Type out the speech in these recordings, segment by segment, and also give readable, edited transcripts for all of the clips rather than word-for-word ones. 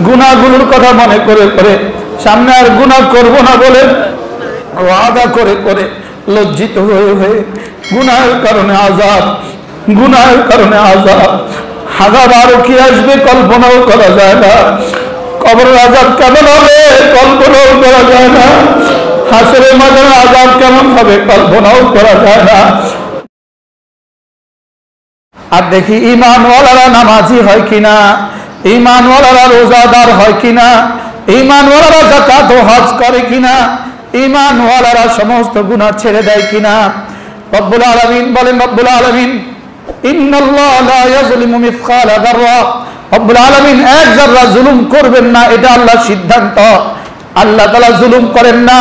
গুনাহগুলোর কথা মনে করে করে সামনে আর গুনাহ করব না বলে ওয়াদা করে করে লজ্জিত হয়ে হয়ে গুনাহের কারণে আযাব, গুনাহের কারণে আযাব, আযাব আরো কি আসবে কল্পনাও করা যায় না। কবরের আযাব কেমন হবে কল্পনাও করা যায় না। হাসরের ময়দানের আযাব কেমন হবে কল্পনাও করা যায় না। আর দেখি ঈমানওয়ালারা নামাজি হয় কিনা, ঈমানওয়ালারা রোজাদার হয় কিনা, ঈমানওয়ালারা যাকাত ও হজ করে কিনা, ঈমানওয়ালারা সমস্ত গুনাহ ছেড়ে দেয় কিনা। রব্বুল আলামিন বলেন, রব্বুল আলামিন ইন্নাল্লাহা লা ইয়াজলিমু মিসকালা যাররা, রব্বুল আলামিন এক যাররা জুলুম করবেন না, এটা আল্লাহর সিদ্ধান্ত। আল্লাহ তাআলা জুলুম করেন না,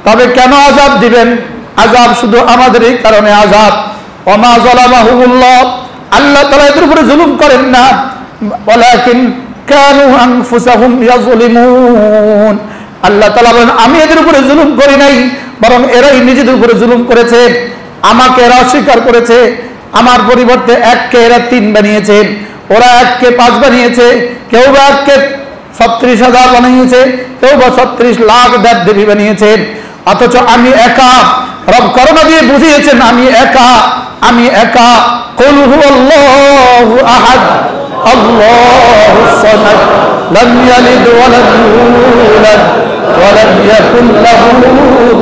তবে কেন আযাব দিবেন? আযাব শুধু আমাদের এই কারণে আযাব। ওমা যালামাহুমুল্লাহ, আল্লাহ তাআলা এদের উপরে জুলুম করেন না, ওয়ালাকিন কানু আনফুসাহুম ইয়াজলিমুন। আল্লাহ তাআলা বলেন আমি এদের উপরে জুলুম করি নাই, বরং এরাই নিজেদের উপরে জুলুম করেছে। আমাকে এরা অস্বীকার করেছে, আমার পরিবর্তে এককে এরা 3 বানিয়েছে, ওরা এককে 5 বানিয়েছে, কেউ বা এককে 36,000 বানিয়েছে, কেউ বা 36 লাখ দেবদেবী বানিয়েছে। অথচ আমি একা। রব করোনা দিয়ে বুঝিয়েছেন আমি একা, আমি একা। কুল হুয়াল্লাহু আহাদ আল্লাহুস সামাদ লাম ইয়ালিদ ওয়া লাম ইউলাদ ওয়া লাম ইয়াকুল লাহু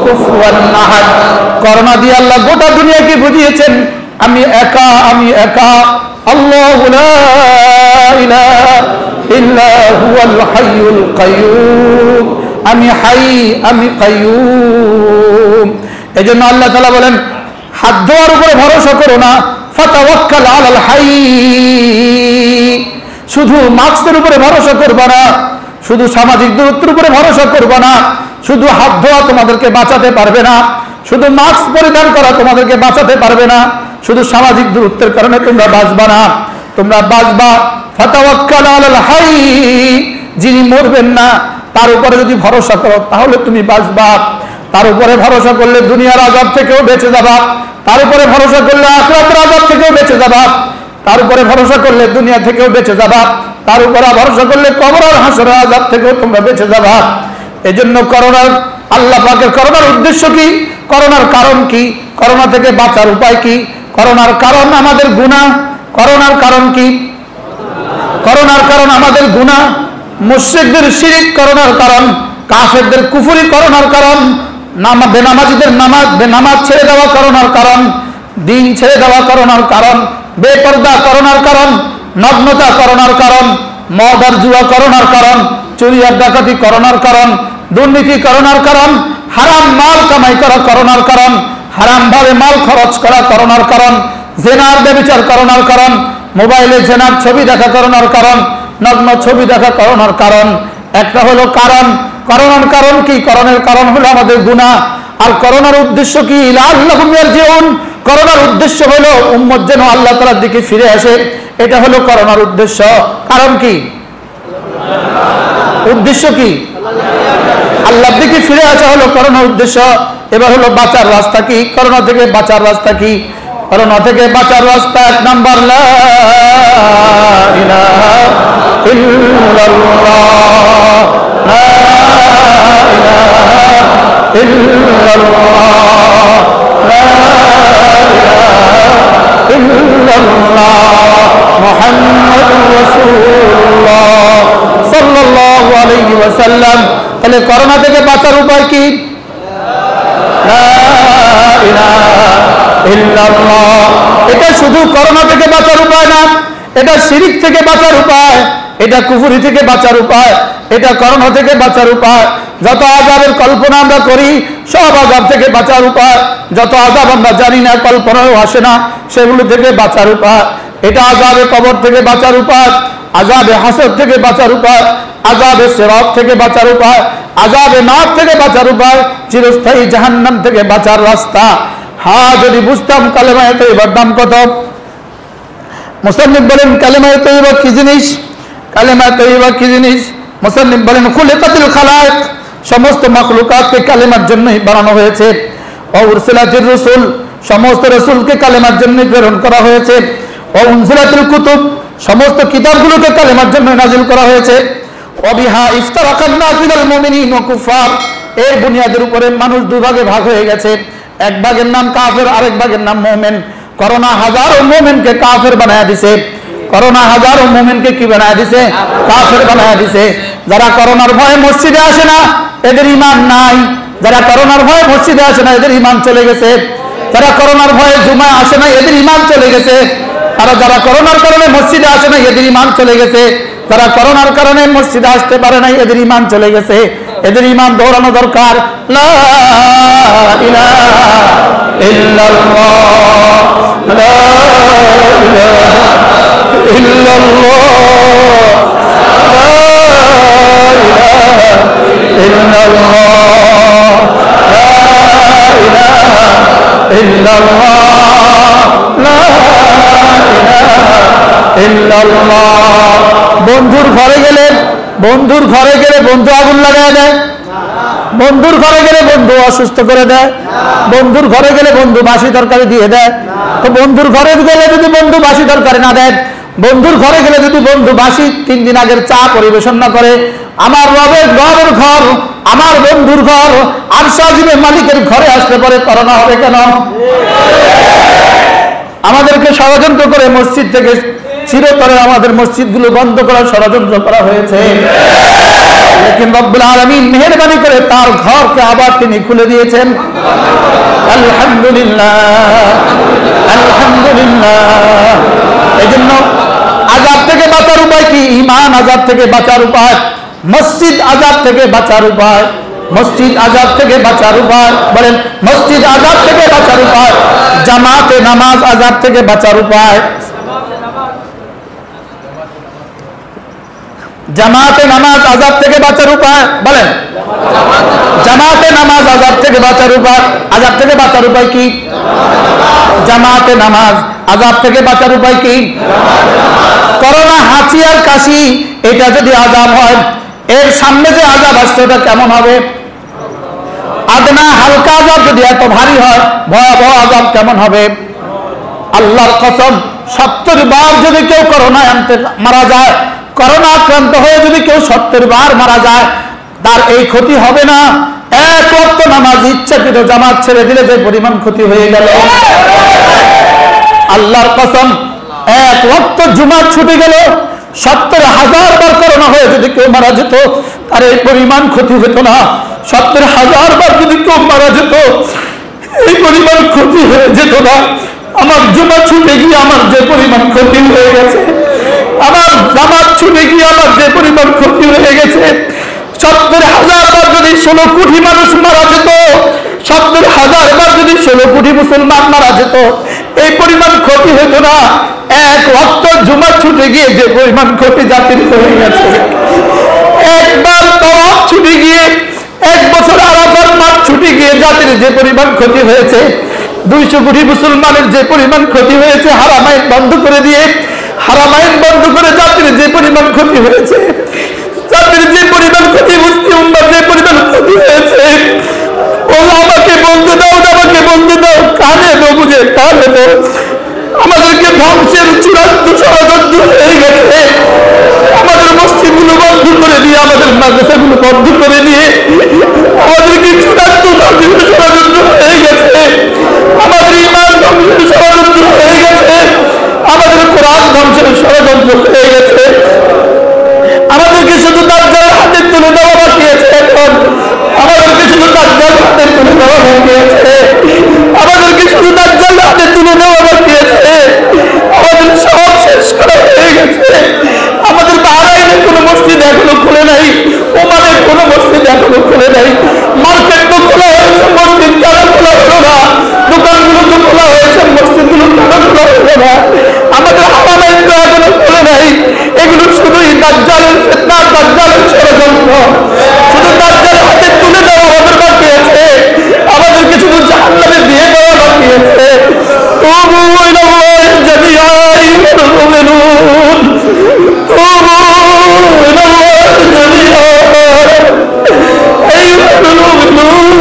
কুফুয়ান আহাদ। করোনা দিয়ে আল্লাহ গোটা দুনিয়াকে বুঝিয়েছেন আমি একা, আমি একা। আল্লাহু লা ইলাহা ইল্লা হুয়াল হাইয়ুল কাইয়্যুম, আমি হাই, আমি কাইয়্যুম। এজন্য আল্লাহ তাআলা বলেন হাত ধোয়ার উপরে ভরসা করো না, ফাতাওয়াক্কাল আলাল হাই। শুধু মাস্কের উপরে ভরসা করবা না, শুধু সামাজিক দূরত্বের উপরে ভরসা করবা না, শুধু হাত ধোয়া তোমাদেরকে বাঁচাতে পারবে না, শুধু মাস্ক পরিধান করা তোমাদেরকে বাঁচাতে পারবে না, শুধু সামাজিক দূরত্বের কারণে তোমরা বাঁচবা না। তোমরা বাঁচবা ফাতাওয়াক্কাল আলাল হাই, যিনি মরবেন না তার উপরে যদি ভরসা করো তাহলে তুমি বাঁচবা। তার উপরে ভরসা করলে দুনিয়ার আযাব থেকেও বেঁচে যাবা, তার উপরে ভরসা করলে আখিরাতের আযাব থেকেও বেঁচে যাবা, তার উপরে ভরসা করলে দুনিয়া থেকেও বেঁচে যাবা, তার উপরে ভরসা করলে কবর আর হাসরের আযাব থেকেও তোমরা বেঁচে যাবা। এজন্য করোনার আল্লাহ পাকের করোনার উদ্দেশ্য কি, করোনার কারণ কি, করোনা থেকে বাঁচার উপায় কি? করোনার কারণ আমাদের গুনাহ। করোনার কারণ কি? করোনার কারণ আমাদের গুনাহ। মুশরিকদের শিরক করোনার কারণ, কাফেরদের কুফরি করোনার কারণ, বেনামাজিদের নামাজ ছেড়ে দেওয়া করোনার কারণ, দিন ছেড়ে দেওয়া করোনার কারণ, বেপরদা করোনার কারণ, নগ্নতা করোনার কারণ, মদ আর জুয়া করোনার কারণ, চুরি আর ডাকাতি করোনার কারণ, দুর্নীতি করোনার কারণ, হারাম মাল কামাই করা করোনার কারণ, হারাম ভাবে মাল খরচ করা করোনার কারণ, জেনার ব্যভিচার করোনার কারণ, মোবাইলে জেনার ছবি দেখা করোনার কারণ, নগ্ন ছবি দেখা করোনার কারণ। একটা হলো কারণ। করোনার কারণ কি? করোনার কারণ হলো আমাদের গুনাহ। আর করোনার উদ্দেশ্য কি? লাআল্লাহুম ইয়ারজিউন। করোনার উদ্দেশ্য হলো উম্মত যেন আল্লাহ তাআলার দিকে ফিরে আসে, এটা হলো করোনার উদ্দেশ্য। কারণ কি? উদ্দেশ্য কি? আল্লাহর দিকে ফিরে আসা হলো করোনার উদ্দেশ্য। এবার হলো বাঁচার রাস্তা কি? করোনা থেকে বাঁচার রাস্তা কি? করোনা থেকে বাঁচার রাস্তা 1 নাম্বার লা ইলাহা ইল্লাল্লাহ, লা ইলাহা ইল্লাল্লাহ, লা ইলাহা ইল্লাল্লাহ মুহাম্মাদুর রাসূলুল্লাহ সাল্লাল্লাহু আলাইহি ওয়াসাল্লাম। তাহলে করোনা থেকে বাঁচার উপায় কি? লা ইলাহা ইল্লাল্লাহ। এটা শুধু করোনা থেকে বাঁচার উপায় না, এটা শিরক থেকে বাঁচার উপায়, এটা কুফরি থেকে বাঁচার উপায়, এটা করোনা থেকে বাঁচার উপায়। যত আযাবের কল্পনা আমরা করি সব আযাব থেকে বাঁচার উপায়, যত আযাব আমরা জানি না কল্পনাও আসে না সেগুলো থেকে বাঁচার উপায়। এটা আযাবে কবর থেকে বাঁচার উপায়, আযাবে হাসর থেকে বাঁচার উপায়, আযাবে সিরাত থেকে বাঁচার উপায়, আযাবে নার থেকে বাঁচার উপায়, চিরস্থায়ী জাহান্নাম থেকে বাঁচার রাস্তা। হ্যাঁ, যদি বুঝতাম কালেমায়ে তয়্যিবার দাম কত। মুসান্নিফ বলেন কালেমায়ে তয়্যিবা কি জিনিস? কালেমায়ে তয়্যিবা কি জিনিস? মুসান্নিফ বলেন খুলিকাতুল খালায়েক, সমস্ত মাখলুকাতকে কালেমার জন্যই বানানো হয়েছে। ওয়া উরসিলাতির রাসূল, সমস্ত রাসূলকে কালেমার জন্য প্রেরণ করা হয়েছে। ওয়া উনজিলাতুল কুতুব, সমস্ত কিতাবগুলোকে কালেমার জন্য নাজিল করা হয়েছে। ওয়াবিহা ইফতারাকান নাস মিনাল মুমিনিন ওয়া কুফার। এই বুনিয়াদের উপরে মানুষ দুই ভাগে ভাগ হয়ে গেছে, এক ভাগের নাম কাফের, আরেক ভাগের নাম মুমিন। করোনা হাজারো মুমিনকে কাফের বানায়া দিছে, করোনা হাজারো মুমিনকে কি বানায়া দিছে? কাফের বানায়া দিছে। যারা করোনার ভয়ে মসজিদে আসে না এদের ঈমান নাই, যারা করোনার ভয়ে মসজিদে আসে না এদের ঈমান চলে গেছে, যারা করোনার ভয়ে জুমায় আসে না এদের ঈমান চলে গেছে, আর যারা করোনার কারণে মসজিদে আসে না এদের ঈমান চলে গেছে, যারা করোনার কারণে মসজিদে আসতে পারে না এদের ঈমান চলে গেছে। এদের ঈমান দৌড়ানো দরকার। লা ইলাহা ইল্লাল্লাহ, লা ইলাহা ইল্লাল্লাহ, লা ইলাহা ইল্লাল্লাহ, লা ইলাহা ইল্লাল্লাহ, লা ইলাহা ইল্লাল্লাহ। বন্ধুর ঘরে গেলে বন্ধু আগুন লাগায় দেয়, বন্ধুর ঘরে গেলে বন্ধু অসুস্থ করে দেয়, বন্ধুর ঘরে গেলে বন্ধু বাসি তরকারি দিয়ে দেয়। তো বন্ধুর ঘরে গেলে যদি বন্ধু বাসি তরকারি না দেয়, বন্ধুর ঘরে গেলে যদি বন্ধু বাসি 3 দিন আগের চা পরিবেশন না করে, আমার রবের ঘর, আমার বন্ধুর ঘর, আরশ আজিমের মালিকের ঘরে আসতে পারে করোনা হবে কেন? আমাদেরকে ষড়যন্ত্র করে মসজিদ থেকে চিরতরে আমাদের মসজিদগুলো বন্ধ করার ষড়যন্ত্র করা হয়েছে। লেকিন রব্বুল আলামিন মেহেরবানি করে তার ঘরকে আবার তিনি খুলে দিয়েছেন। আলহামদুলিল্লাহ, আলহামদুলিল্লাহ। এজন্য আযাব থেকে বাঁচার উপায় কি? ঈমান আযাব থেকে বাঁচার উপায়, মসজিদ আযাব থেকে বাঁচার উপায়, মসজিদ আযাব থেকে বাঁচার উপায়। বলেন মসজিদ আযাব থেকে বাঁচার উপায়, জামাতে নামাজ আযাব থেকে বাঁচার উপায়, জামাতে নামাজ আযাব থেকে বাঁচার উপায়। বলেন জামাতে নামাজ আযাব থেকে বাঁচার উপায়। আযাব থেকে বাঁচার উপায় কি? জামাতে নামাজ। আযাব থেকে বাঁচার উপায় কি? করোনা, হাঁচি আর কাশি এটা যদি আযাব হয়, এর সামনে যে আযাব আসছে ওটা কেমন হবে? আদনা হালকা আযাব যদি এত ভারী হয়, ভয়াবহ আযাব কেমন হবে? আল্লাহর কসম, 70 বার যদি কেউ করোনায় মারা যায়, করোনা আক্রান্ত হয়ে যদি কেউ 70 বার মারা যায়, তার এই ক্ষতি হবে না এক ওয়াক্ত নামাজ ইচ্ছাকৃত জামাত ছেড়ে দিলে যে পরিমাণ ক্ষতি হয়ে গেল। আল্লাহর কসম, এক ওয়াক্ত জুমাত ছুটে গেল, 70,000 বার করোনা হয়ে যদি কেউ মারা যেত তার এই পরিমাণ ক্ষতি হতো না। 70,000 বার যদি কেউ মারা যেত এই পরিমাণ ক্ষতি হয়ে যেত না। আমার জুমা ছুটে গিয়ে আমার যে পরিমাণ ক্ষতি হয়ে গেছে, আমার জামাত ছুটে গিয়ে আমার যে পরিমাণ ক্ষতি হয়ে গেছে, 70,000 বার যদি 16 কোটি মানুষ মারা যেত, 70,000 বার যদি 16 কোটি মুসলমান মারা যেত, এই পরিমাণ ক্ষতি হতো না। এক ওয়াক্ত জুমা ছুটে গিয়ে যে পরিমাণ ক্ষতি জাতির হয়ে গেছে, একবার তাওয়াফ ছুটে গিয়ে, 1 বছর আরাফার মাঠ ছুটে গিয়ে জাতির যে পরিমাণ ক্ষতি হয়েছে, 200 কোটি মুসলমানের যে পরিমাণ ক্ষতি হয়েছে, হারামাইন বন্ধ করে দিয়ে, হারামাইন বন্ধ করে জাতির যে পরিমাণ ক্ষতি হয়েছে, জাতির যে পরিমাণ ক্ষতি, মুসলিম উম্মার যে পরিমাণ ক্ষতি হয়েছে, ও আমাকে বলতে দাও, আমাকে বলতে দাও, কানে দাও, বুঝে কানে দাও। আমাদেরকে ধ্বংসের চূড়ান্ত ষড়যন্ত্র হয়ে গেছে। আমাদের মসজিদগুলো বন্ধ করে দিয়ে, আমাদের মাদ্রাসাগুলো বন্ধ করে দিয়ে আমাদেরকে চূড়ান্ত ধ্বংসের ষড়যন্ত্র হয়ে গেছে। আমাদের ঈমান ধ্বংসের ষড়যন্ত্র হয়ে গেছে, আমাদের কোরআন ধ্বংসের ষড়যন্ত্র হয়ে গেছে। আমাদেরকে শুধু দাজ্জাল হাতে তুলে দেওয়া বাকি আছে। এখন আমাদেরকে শুধু দাজ্জাল হাতে তুলে দেওয়া বাকি আছে, আমাদেরকে শুধু দাজ্জাল হাতে তুলে দেওয়া বাকি আছে। আমাদের সব শেষ করা হয়ে গেছে। আমাদের বাহরাইনে কোনো মসজিদ এখনো খুলে নাই, ওমানের কোনো মসজিদ এখনো খুলে নাই। মার্কেট তো খোলা হয়েছে, মসজিদ কেন খোলা হলো না? দোকানগুলো তো খোলা হয়েছে, মসজিদগুলো কেন খোলা হলো না? আমাদের হারামাইন তো এখনো খুলে নাই। এগুলো শুধুই দাজ্জালের ফিতনা, দাজ্জালের ষড়যন্ত্র। শুধু দাজ্জাল হাতে তুলে দেওয়া আমাদের বাকি আছে, আমাদেরকে শুধু জাহান্নামে দিয়ে দেওয়া বাকি আছে। তুবু ইলাল্লাহি জামিআ আইয়ুহাল মুমিনুন, তুবু ইলাল্লাহি জামিআ আইয়ুহাল মুমিনুন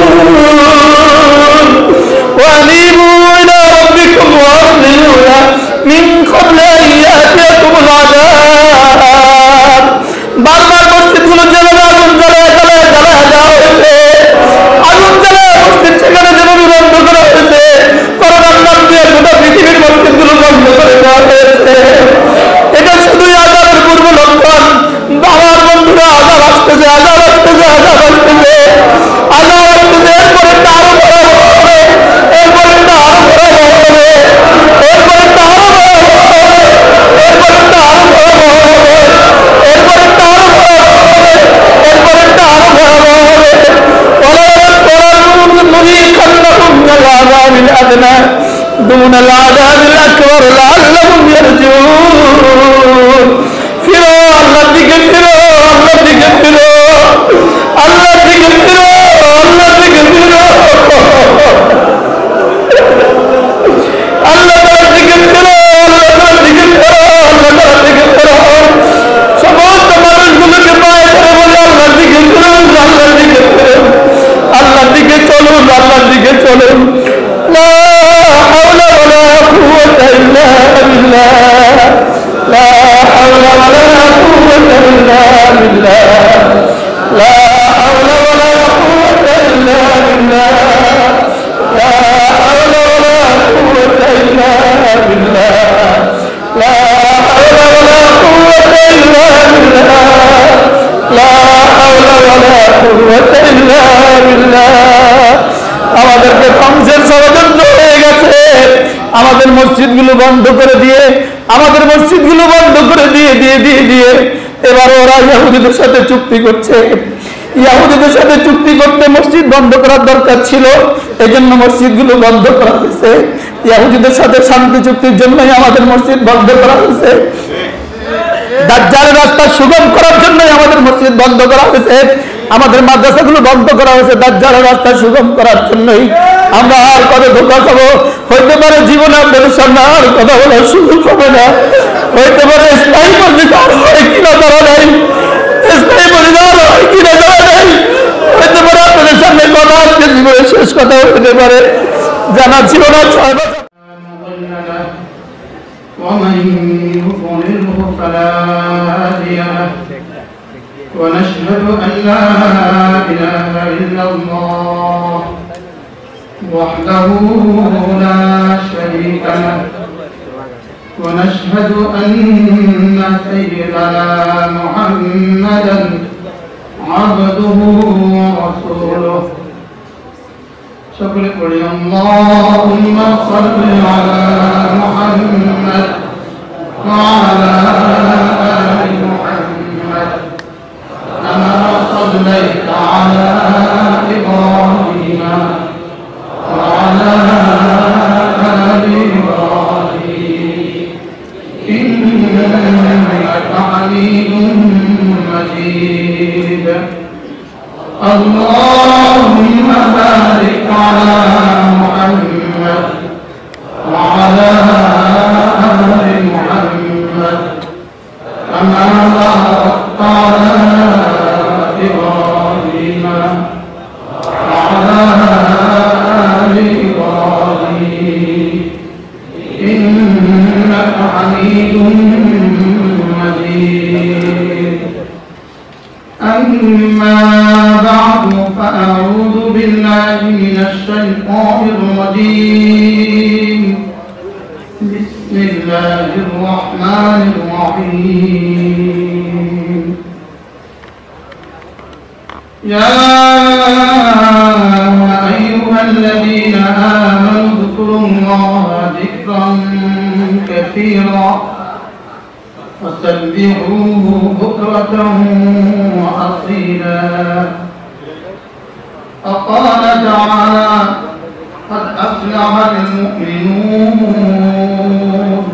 ওয়া আনিবু ইলা রাব্বিকুম ওয়া আসলিমু মিন ক্বাবলি আন ইয়াতিয়াকুমুল আযাব। বারবার মসজিদগুলো دون العذاب الأكبر لعلهم يرجعون ফিরো আল্লাহর দিকে ফিরো আল্লাহর দিকে ফিরো আল্লাহর দিকে ফিরো আল্লাহর দিকে ফিরো আল্লাহ তাআলার দিকে ফিরো আল্লাহ তাআলার দিকে ফিরো আল্লাহ তাআলার দিকে ফিরো সমস্ত মানুষগুলোকে পায়ে ধরে বলে আল্লাহর দিকে ফিরো আল্লাহর দিকে ফিরো আল্লাহর দিকে চলুন আল্লাহর দিকে চলুন লা হাওলা ওয়ালা কুওয়াতা ইল্লা বিল্লাহ লা হাওলা ওয়ালা কুওয়াতা ইল্লা বিল্লাহ লা হাওলা ওয়ালা কুওয়াতা ইল্লা বিল্লাহ লা হাওলা ওয়ালা কুওয়াতা ইল্লা বিল্লাহ লা হাওলা ওয়ালা কুওয়াতা ইল্লা বিল্লাহ লা হাওলা ওয়ালা কুওয়াতা ইল্লা বিল্লাহ আমাদেরকে ধ্বংসের ষড়যন্ত্র হয়ে গেছে আমাদের মসজিদগুলো বন্ধ করে দিয়ে আমাদের মসজিদগুলো বন্ধ করে দিয়ে দিয়ে দিয়ে দিয়ে এবার ওরা ইহুদিদের সাথে চুক্তি করছে ইহুদিদের সাথে চুক্তি করতে মসজিদ বন্ধ করার দরকার ছিল এজন্য মসজিদগুলো বন্ধ করা হয়েছে ইহুদিদের সাথে শান্তি চুক্তির জন্যই আমাদের মসজিদ বন্ধ করা হয়েছে দাজ্জালের রাস্তা সুগম করার জন্যই আমাদের মসজিদ বন্ধ করা হয়েছে আমাদের মাদ্রাসাগুলো বন্ধ করা হয়েছে দাজ্জালের রাস্তা সুগম করার জন্যই আমরা আর কত ধোঁকা খাবো হইতে পারে জীবনে আপনাদের সামনে আর কথা বলার সুযোগ হবে না হইতে পারে স্থায়ী পরিবার হয় কিনা তারা নাই স্থায়ী পরিবার হয় কিনা তারা নাই হইতে পারে আপনাদের সামনে কথা আজকে জীবনের শেষ কথা হইতে পারে জানা ছিল না 6 বছর ومن يضلله فلا هادي له ونشهد أن لا إله إلا الله وحده لا شريك له ونشهد أن سيدنا محمدا عبده ورسوله شكر قل اللهم صل على محمد وعلى آل محمد كما صليت على إبراهيم وعلى آل إبراهيم إنك حميد مجيد اللهم بارك على محمد وعلى آل محمد كما باركت على إبراهيم وعلى آل إبراهيم إنك حميد مجيد أما بعد فأعوذ بالله من الشيطان الرجيم بسم الله الرحمن الرحيم يا أيها الذين آمنوا اذكروا الله ذكرا كثيرا وسبحوه بكرة وأصيلا وقال تعالى قد أفلح المؤمنون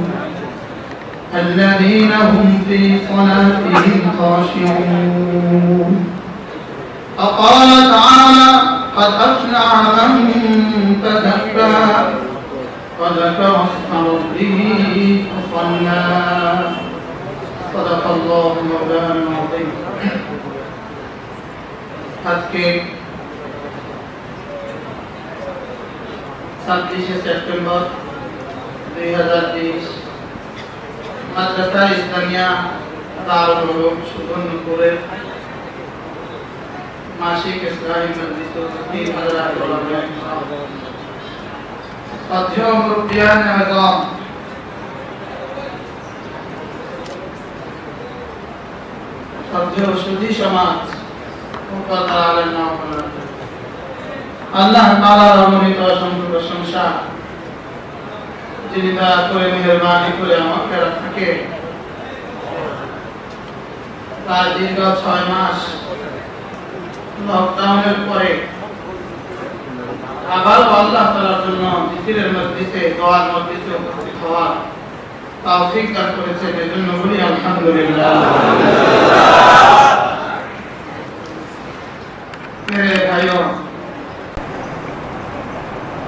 الذين هم في صلاتهم خاشعون وقال تعالى قد أفلح من تزكى وذكر اسم ربه فصلى صدق الله مولانا العظيم আজকে 26 সেপ্টেম্বর 2020 মাদ্রাসা ইসলামিয়া দারুল উলুম সুবর্ণপুরের মাসিক ইসলামী মজলিস 3000 ওলামা শ্রদ্ধেয় মুরব্বিয়ান আযম শ্রদ্ধেয় সুধী সমাজ আল্লাহ তাআলার অগণিত অসংখ্য প্রশংসা যিনি দয়া করে মেহেরবানি করে আমাকে রাখে প্রায় দীর্ঘ 6 মাস লকডাউনের পরে আবারও আল্লাহ তাআলার জন্য জিকিরের মজলিসে দোয়ার মজলিসে উপস্থিত হওয়ার তৌফিক দান করেছেন, এজন্য বলি আলহামদুলিল্লাহ। মেরে ভাইও,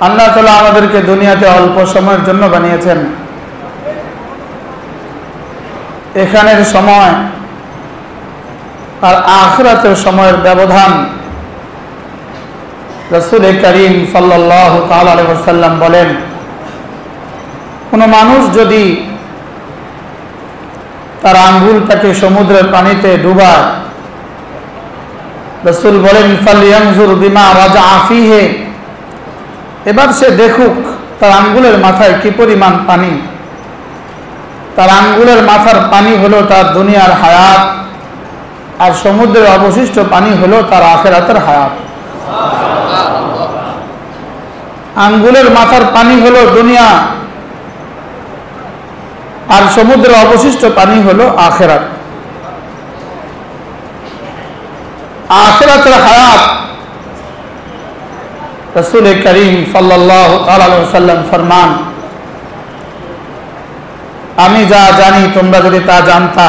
আল্লাহ তাআলা আমাদেরকে দুনিয়াতে অল্প সময়ের জন্য বানিয়েছেন। এখানের সময় আর আখিরাতের সময়ের ব্যবধান রাসূল করিম সাল্লাল্লাহু তাআলা আলাইহি ওয়াসাল্লাম বলেন, কোন মানুষ যদি তার আঙ্গুলটাকে সমুদ্রের পানিতে ডুবায়, রাসূল বলেন ফালইয়ানজুর বিমা রাজা ফীহি, এবার সে দেখুক তার আঙ্গুলের মাথায় কি পরিমাণ পানি। তার আঙ্গুলের মাথার পানি হলো তার দুনিয়ার হায়াত, আর সমুদ্রের অবশিষ্ট পানি হলো তার আখিরাতের হায়াত। আঙ্গুলের মাথার পানি হলো দুনিয়া, আর সমুদ্রের অবশিষ্ট পানি হলো আখিরাত। আখিরাতের হায়াত রাসূল করিম সাল্লাল্লাহু আলাইহি ওয়াসাল্লাম ফরমান, আমি যা জানি তোমরা যদি তা জানতা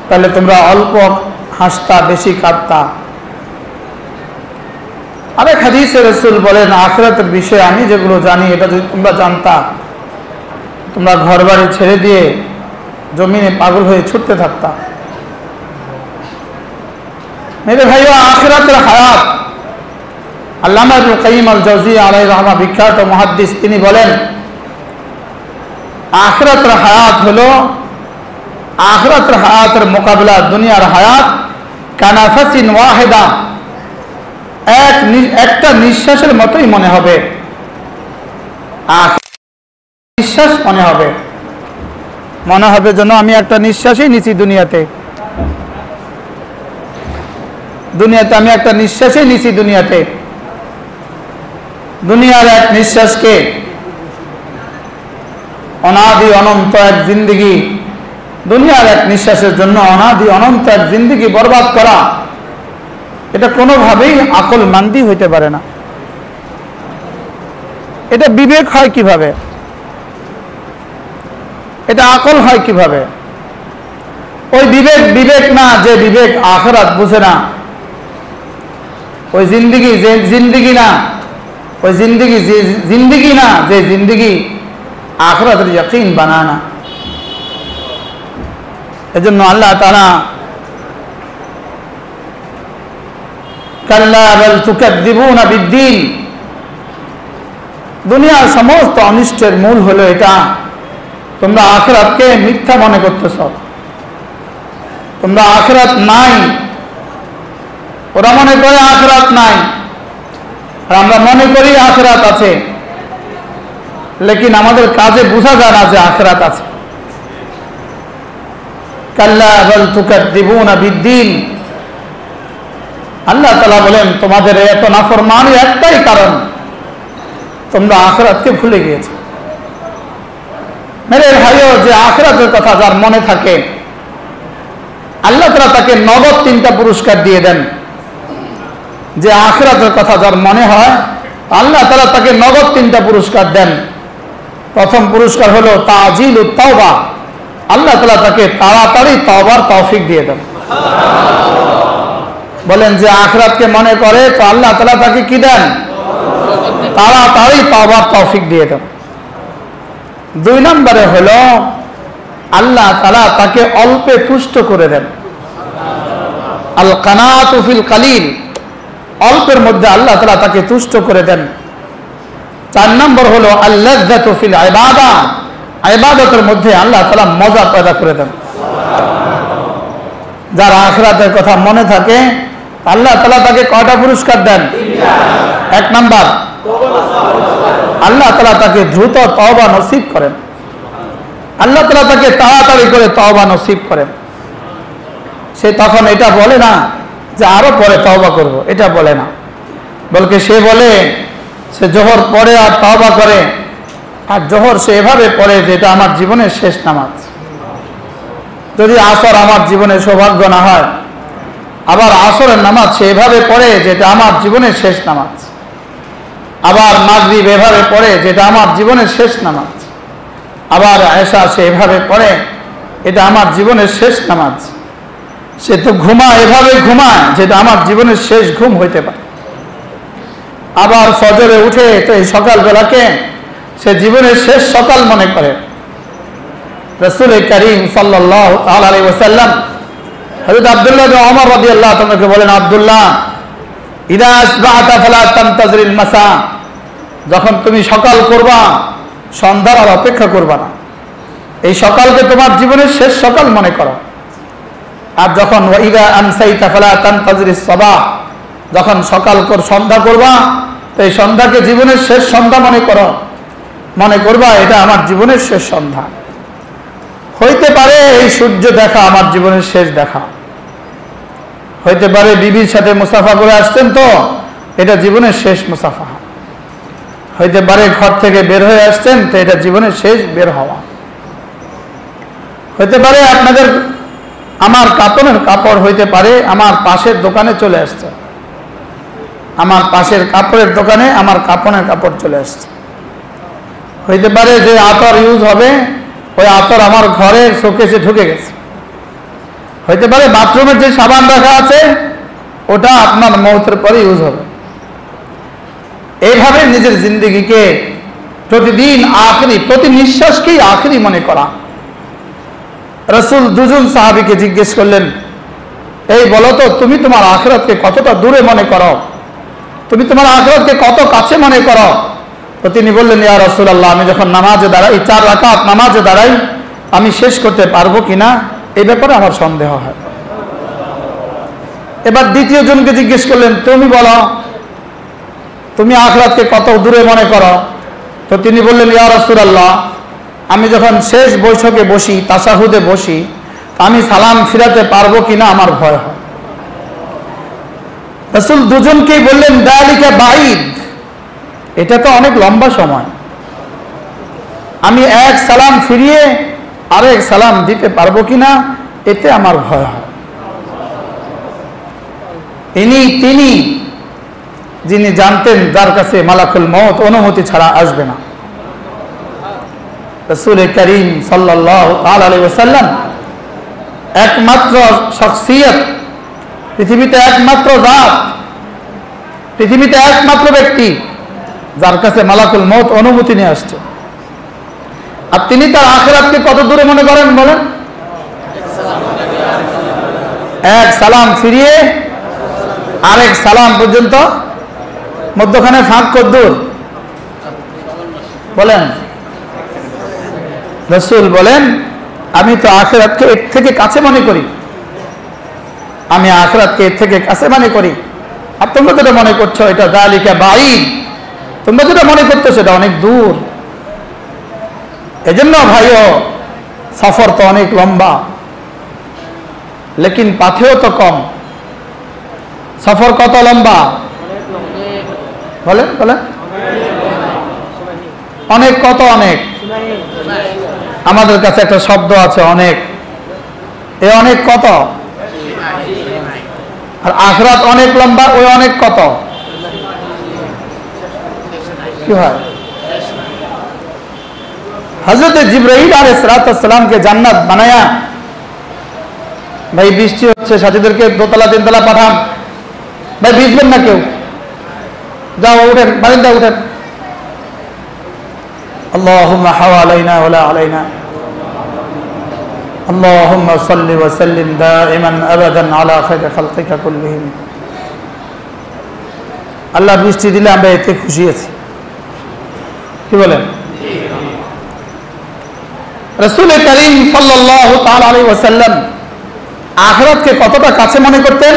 তাহলে তোমরা অল্প হাসতা, বেশি কাঁদতা। আরেক হাদিসে রাসূল বলেন, আখিরাতের বিষয়ে আমি যেগুলো জানি এটা যদি তোমরা জানতা তোমরা ঘরবাড়ি ছেড়ে দিয়ে জমিনে পাগল হয়ে ছুটতে থাকতা। মেরে ভাইও, আখিরাতের হায়াত, আল্লামা ইবনুল কাইয়িম আল জাওজিয়া আলাইহির রাহমা বিখ্যাত মুহাদ্দিস, তিনি বলেন আখিরাতের হায়াত হলো, আখিরাতের হায়াতের মোকাবিলা দুনিয়ার হায়াত কানাফাসিন ওয়াহিদা, একটা নিঃশ্বাসের মতোই মনে হবে। নিঃশ্বাস মনে হবে যেন আমি একটা নিঃশ্বাসই নিছি দুনিয়াতে আমি একটা নিঃশ্বাসই নিছি দুনিয়ার এক নিঃশ্বাসকে অনাদি অনন্ত এক জিন্দেগি, দুনিয়ার এক নিঃশ্বাসের জন্য অনাদি অনন্ত এক জিন্দেগি বরবাদ করা, এটা কোনোভাবেই আকল মান্দি হইতে পারে না। এটা বিবেক হয় কিভাবে? এটা আকল হয় কিভাবে? ওই বিবেক না, যে বিবেক আখিরাত বুঝে না, ওই জিন্দেগি যে জিন্দেগি না, ওই জিন্দেগি না যে জিন্দেগি আখিরাতের ইয়াকিন বানায় না। এজন্য আল্লাহ তাআলা কাল্লা বাল তুকাদ্দিবুনা বিদ্দীন, দুনিয়ার সমস্ত অনিষ্টের মূল হলো এটা, তোমরা আখিরাতকে মিথ্যা মনে করতেছ। তোমরা আখিরাত নাই, ওরা মনে করে আখিরাত নাই, আর আমরা মনে করি আখিরাত আছে, লেকিন আমাদের কাজে বোঝা যায় না যে আখিরাত আছে। কাল্লা বাল তুকাদ্দিবুনা বিদ্দীন, আল্লাহ তাআলা বলেন তোমাদের এত নাফরমানির একটাই কারণ, তোমরা আখিরাতকে ভুলে গিয়েছো। মেরে ভাইও, যে আখিরাতের কথা যার মনে থাকে আল্লাহ তাআলা তাকে নগদ 3টা পুরস্কার দিয়ে দেন। যে আখিরাতের কথা যার মনে হয় আল্লাহ তাআলা তাকে নগদ 3টা পুরস্কার দেন। প্রথম পুরস্কার হলো তাজিলুত তাওবা, আল্লাহ তাআলা তাকে তাড়াতাড়ি তওবার তৌফিক দিয়ে দেন। বলেন যে আখিরাতকে মনে করে তো আল্লাহ তাআলা তাকে কি দেন? তাড়াতাড়ি তওবার তৌফিক দিয়ে দেন। 2 নম্বরে হলো আল্লাহ তাআলা তাকে অল্পে তুষ্ট করে দেন। আল কানাতু ফিল কালিল, অল্পের মধ্যে আল্লাহ তাআলা তাকে তুষ্ট করে দেন। 4 নম্বর হলো আল-লাযযাতু ফিল ইবাদা, ইবাদতের মধ্যে আল্লাহ তাআলা মজা পয়দা করে দেন। যার আখিরাতের কথা মনে থাকে আল্লাহ তাআলা তাকে কয়টা পুরস্কার দেন? 1 নাম্বার, আল্লাহ তাআলা তাকে দ্রুত তওবা নসিব করেন। আল্লাহ তাআলা তাকে তাড়াতাড়ি করে তওবা নসিব করেন। সে তখন এটা বলে না যে আরো পরে তওবা করব, এটা বলে না, বলকে সে বলে সে জোহর পড়ে আর তওবা করে, আর জোহর সে এভাবে পড়ে যে এটা আমার জীবনের শেষ নামাজ। যদি আসর আমার জীবনের সৌভাগ্য না হয়, আবার আসরের নামাজ সে এভাবে পড়ে যে এটা আমার জীবনের শেষ নামাজ। আবার মাগরিব এভাবে পড়ে যেটা আমার জীবনের শেষ নামাজ, আবার এশা সে এভাবে পড়ে এটা আমার জীবনের শেষ নামাজ, সে তো এভাবে ঘুমায় যেটা আমার জীবনের শেষ ঘুম হইতে পারে। আবার ফজরে উঠে তো এই সকালবেলাকে সে জীবনের শেষ সকাল মনে করে। রাসূল করিম সাল্লাল্লাহু আলাইহি ওয়াসাল্লাম হযরত আব্দুল্লাহ ইবনে ওমর রাদিয়াল্লাহু তাআলাকে বলেন, আব্দুল্লাহ, ইদা আসবাহতা ফালা তানতাজিরিল মাসা, যখন তুমি সকাল করবা সন্ধ্যার আর অপেক্ষা করবা না, এই সকালকে তোমার জীবনের শেষ সকাল মনে করো। আর যখন ইদা আমসাইতা ফালা তানতাজিরিস সাবাহ, যখন সন্ধ্যা করবা তো এই সন্ধ্যাকে জীবনের শেষ সন্ধ্যা মনে করবা এটা আমার জীবনের শেষ সন্ধ্যা। হইতে পারে এই সূর্য দেখা আমার জীবনের শেষ দেখা, হইতে পারে বিবির সাথে মুসাফা করে আসছেন তো এটা জীবনের শেষ মুসাফা, হইতে পারে ঘর থেকে বের হয়ে আসছেন তো এটা জীবনের শেষ বের হওয়া, হইতে পারে আমার কাপড়ের কাপড় হইতে পারে আমার পাশের দোকানে চলে আসছে, আমার পাশের কাপড়ের দোকানে আমার কাপড়ের কাপড় চলে আসছে, হইতে পারে যে আতর ইউজ হবে ওই আতর আমার ঘরের শোকেসে ঢুকে গেছে, হইতে পারে বাথরুমের যে সাবান রাখা আছে ওটা আপনার মৌতের পরে ইউজ হবে। এইভাবে নিজের জিন্দেগিকে প্রতিদিন প্রতি নিঃশ্বাসকেই আখেরি মনে করা। রাসূল দুজন সাহাবীকে জিজ্ঞেস করলেন, এই বলো তো তুমি তোমার আখিরাতকে কতটা দূরে মনে করো, তুমি তোমার আখিরাতকে কত কাছে মনে করো? তো তিনি বললেন, ইয়া রাসূলুল্লাহ, আমি যখন নামাজে দাঁড়াই 4 রাকাত নামাজে দাঁড়াই আমি শেষ করতে পারবো কিনা এই ব্যাপারে আমার সন্দেহ হয়। এবার দ্বিতীয় জনকে জিজ্ঞেস করলেন, তুমি বলো তুমি আখিরাতকে কত দূরে মনে করো? তো তিনি বললেন, ইয়া রাসূলুল্লাহ, আমি যখন শেষ বৈঠকে বসি, তাশাহুদে বসি, আমি সালাম ফিরাতে পারবো কিনা আমার ভয় হয়। রাসূল দুজনকেই বললেন, যালিকা বাঈদ, এটা তো অনেক লম্বা সময়, আমি এক সালাম ফিরিয়ে আরেক সালাম দিতে পারবো কিনা এতে আমার ভয় হয়। তিনি যিনি জানতেন যার কাছে মালাকুল মউত অনুমতি ছাড়া আসবে না। রাসূল করিম সাল্লাল্লাহু আলাইহি ওয়াসাল্লাম একমাত্র শখসিয়ত, পৃথিবীতে একমাত্র জাত, পৃথিবীতে একমাত্র ব্যক্তি যার কাছে মালাকুল মউত অনুমতি নিয়ে আসছে। আর তিনি তার আখিরাতকে কত দূরে মনে করেন বলেন? এক সালাম ফিরিয়ে আরেক সালাম পর্যন্ত মধ্যখানে ফাঁক কত দূর বলেন? রাসূল বলেন, আমি তো আখিরাতকে এর থেকে কাছে মনে করি, আমি আখিরাতকে এর থেকে কাছে মনে করি। আর তোমরা যেটা মনে করছো এটা যালিকা বাঈদ, তোমরা যেটা মনে করতেছো এটা অনেক দূর। এজন্য ভাইও সফর তো অনেক লম্বা, লেকিন পাথেও তো কম। সফর কত লম্বা বলেন? বলেন অনেক, কত অনেক? আমাদের কাছে একটা শব্দ আছে অনেক, এ অনেক কত? আর আখিরাত অনেক লম্বা, ওই অনেক কত? কি হয়? হযরত জিবরাইল আলাইহিস সালামকে জান্নাত বানায়া, ভাই বৃষ্টি হচ্ছে, সাথীদেরকে 2 তলা 3 তলা পাঠান, ভাই ভিজবেন না কেউ, যাও উঠেন, বারিন্দা উঠেন। আল্লাহুম্মা হাওয়ালাইনা ওয়ালা আলাইনা, আল্লাহুম্মা সাল্লি ওয়া সাল্লিম দাইমান আবাদান আলা খায়রি খালকিকা কুল্লিহিম। আল্লাহ বৃষ্টি দিলে আমরা এতে খুশি আছি, কি বলেন? রাসূল করিম সাল্লাল্লাহু তাআলা আলাইহি ওয়াসাল্লাম আখিরাতকে কতটা কাছে মনে করতেন?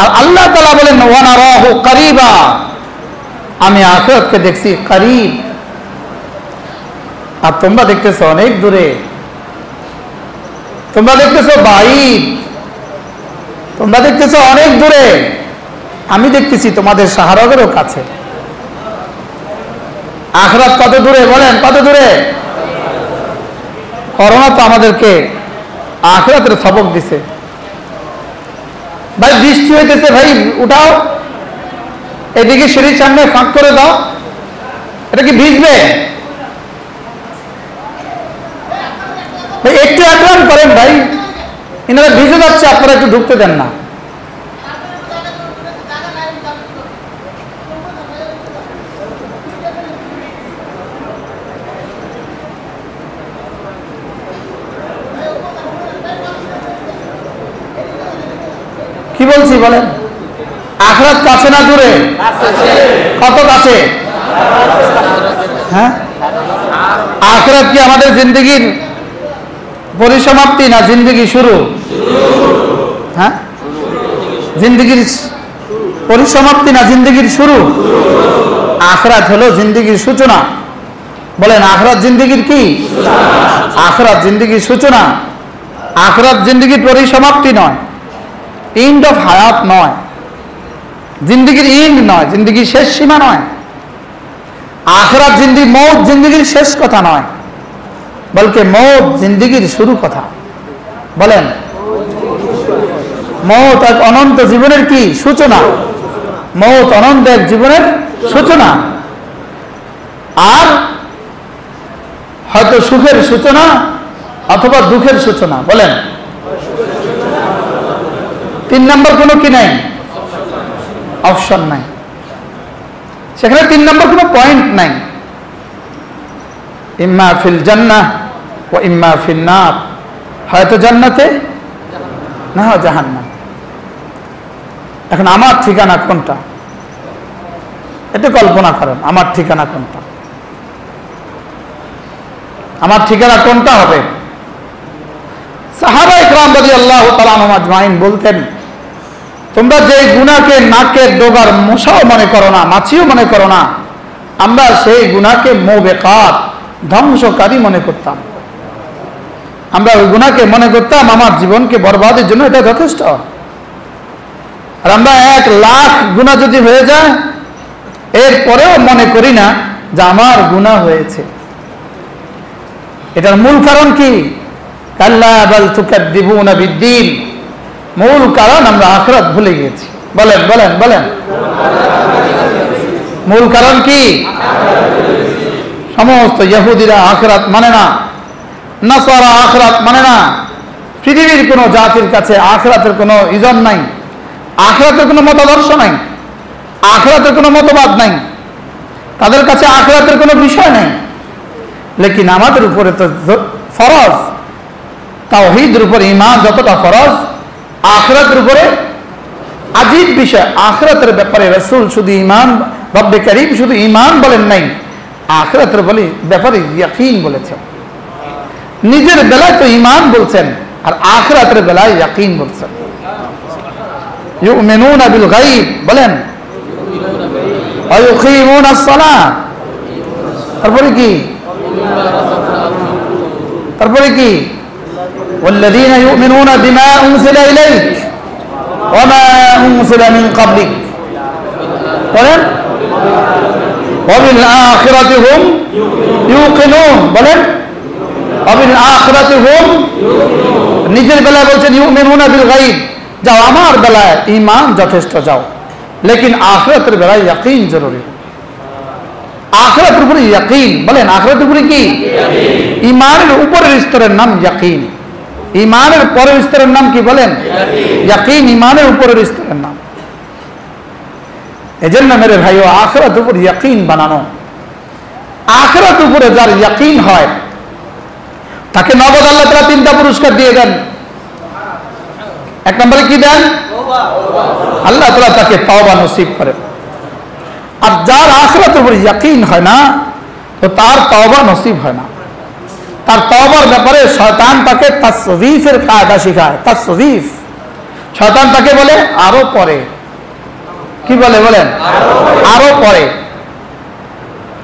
আর আল্লাহ তাআলা বলেন, ওয়া নারাহু করিবা, আমি আখিরাতকে দেখছি করিব। আর তোমরা দেখতেছো অনেক দূরে, তোমরা দেখতেছো বাঈদ, তোমরা দেখতেছো অনেক দূরে, আমি দেখতেছি তোমাদের শাহরগেরও কাছে। আখিরাত কত দূরে বলেন? কত দূরে? করোনা তো আমাদেরকে আখিরাতের সবক দিছে। ভাই বৃষ্টি হইতেছে, ভাই উঠাও, এদিকে সিঁড়ির সামনে ফাঁক করে দাও, এটা কি ভিজবে? ভাই একটু আকরাম করেন ভাই, এনারা ভিজে যাচ্ছে, আপনারা একটু ঢুকতে দেন না। কি বলছি বলেন? আখিরাত কাছে না দূরে? কত কাছে? হ্যাঁ, আখিরাত কি আমাদের জিন্দগির পরিসমাপ্তি না জিন্দগি শুরু? হ্যাঁ, জিন্দগির পরিসমাপ্তি না জিন্দগির শুরু? আখিরাত হলো জিন্দগির সূচনা। বলেন আখিরাত জিন্দগির কি? আখিরাত জিন্দগির সূচনা। আখিরাত জিন্দগির পরিসমাপ্তি নয়, এন্ড অফ হায়াত নয়, জিন্দগির এন্ড নয়, জিন্দগির শেষ সীমা নয়। আখিরাত জিন্দগি, মৌত জিন্দগির শেষ কথা নয়, বলকে মৌত জিন্দগির শুরু কথা। বলেন মৌত এক অনন্ত জীবনের কি সূচনা? মৌত অনন্ত এক জীবনের সূচনা। আর হয়তো সুখের সূচনা অথবা দুঃখের সূচনা। বলেন 3 নম্বর কোনো কি নাই, অপশন নাই, সেখানে 3 নম্বর কোনো পয়েন্ট নাই। ইম্মা ফিল জান্নাহ ওয়া ইম্মা ফিন নার, হয়তো জান্নাতে না হয় জাহান্নাম। এখন আমার ঠিকানা কোনটা? এটা কল্পনা করেন, আমার ঠিকানা কোনটা? আমার ঠিকানা কোনটা হবে? সাহাবায়ে কেরাম রাদিয়াল্লাহু তাআলা আনহুম আজমাইন বলতেন, তোমরা যে গুনাহকে নাকের ডোগার মশাও মনে করো না, মাছিও মনে করো না, আমরা সেই গুনাহকে মুবিকাত, ধ্বংসকারী মনে করতাম। আমরা ওই গুনাহকে মনে করতাম আমার জীবনকে বরবাদের জন্য এটা যথেষ্ট। আর আমরা 1 লাখ গুনাহ যদি হয়ে যায়, এরপরেও মনে করি না যে আমার গুনাহ হয়েছে। এটার মূল কারণ কি? কাল্লা বাল তুকাদ্দিবুনা বিদ্দীন। মূল কারণ আমরা আখিরাত ভুলে গেছি। বলেন বলেন বলেন, মূল কারণ কি? সমস্ত ইহুদিরা আখিরাত মানে না, নাসারা আখিরাত মানে না, পৃথিবীর কোনো জাতির কাছে আখিরাতের কোনো ইজন নাই, আখিরাতের কোনো মতাদর্শ নাই, আখিরাতের কোনো মতবাদ নাই, তাদের কাছে আখিরাতের কোনো বিষয় নাই। লেকিন আমাদের উপরে তো ফরজ, তাওহীদের উপরে ঈমান যতটা ফরজ, আখিরাতের উপরে আজীব বিষয়। আখিরাতের ব্যাপারে রাসূল শুধু ঈমান, রব্বে কারীম শুধু ঈমান বলেন নাই, আখিরাতের ব্যাপারে ইয়াকিন বলেছেন। নিজের বেলায় তো ঈমান বলছেন, আর আখিরাতের বেলায় ইয়াকিন বলছেন। ইউমিনুনা বিল গায়ব, বলেন ওয়া ইউকিমুনাস সালাহ, তারপরে কি? তারপরে কি? ওয়াল্লাযীনা ইউমিনুনা বিমা উনজিলা ইলাইক ওয়া মা উনজিলা মিন ক্বাবলিক, বলেন ওয়া বিল আখিরাতি হুম ইউকিনুন, বলেন ওয়া বিল আখিরাতি হুম। নিজের বেলায় বলছেন ইউমিনুনা বিল গায়ব, যাও আমার বেলায় ঈমান যথেষ্ট, যাও, লেকিন আখিরাতের বেলায় ইয়াকিন জরুরি। আখিরাতের উপরে ইয়াকিন, বলেন আখিরাতের উপরে কি? ঈমানের উপরের স্তরের নাম ইয়াকিন, ঈমানের পরের স্তরের নাম কি? বলেন ইয়াকিন। ঈমানের উপরের স্তরের নাম। এজন্য মেরে ভাইও আখিরাতের উপর ইয়াকিন বানানো। আখিরাতের উপরে যার ইয়াকিন হয় তাকে নগদ আল্লাহ তাআলা 3টা পুরস্কার দিয়ে দেন। 1 নম্বরে কি দেন? আল্লাহ তাআলা তাকে তওবা নসিব করেন। আর যার আখিরাতের উপর ইয়াকিন হয় না, তো তার তওবা নসিব হয় না। তার তওবার ব্যাপারে শয়তান তাকে তাসবিফের কায়দা শেখায়। তাসবিফ, শয়তান তাকে বলে আরো পরে। কি বলে? বলেন আরো পরে।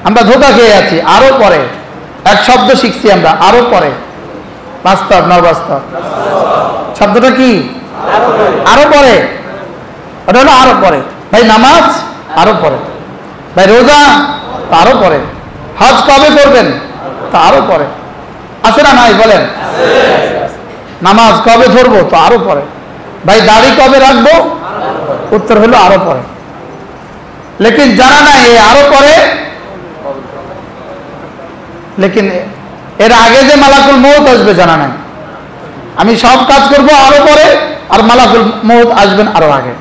আমরা ধোঁকা খেয়ে আছি, আরো পরে। এক শব্দ শিখছি আমরা, আরো পরে। বাস্তব না বাস্তব? শব্দটা কি? আরো পরে। ওটা হলো আরো পরে। ভাই নামাজ আরো পরে, ভাই রোজা তা আরো পরে, হজ কবে করবেন তা আরো পরে। আছে না নাই? বলেন নামাজ কবে ধরবো তো আরো পরে, ভাই দাড়ি কবে রাখবো? উত্তর হলো আরো পরে। লেকিন জানা নাই আরো পরে, লেকিন এর আগে যে মালাকুল মউত আসবে জানা নাই। আমি সব কাজ করব আরো পরে, আর মালাকুল মউত আসবেন আরো আগে।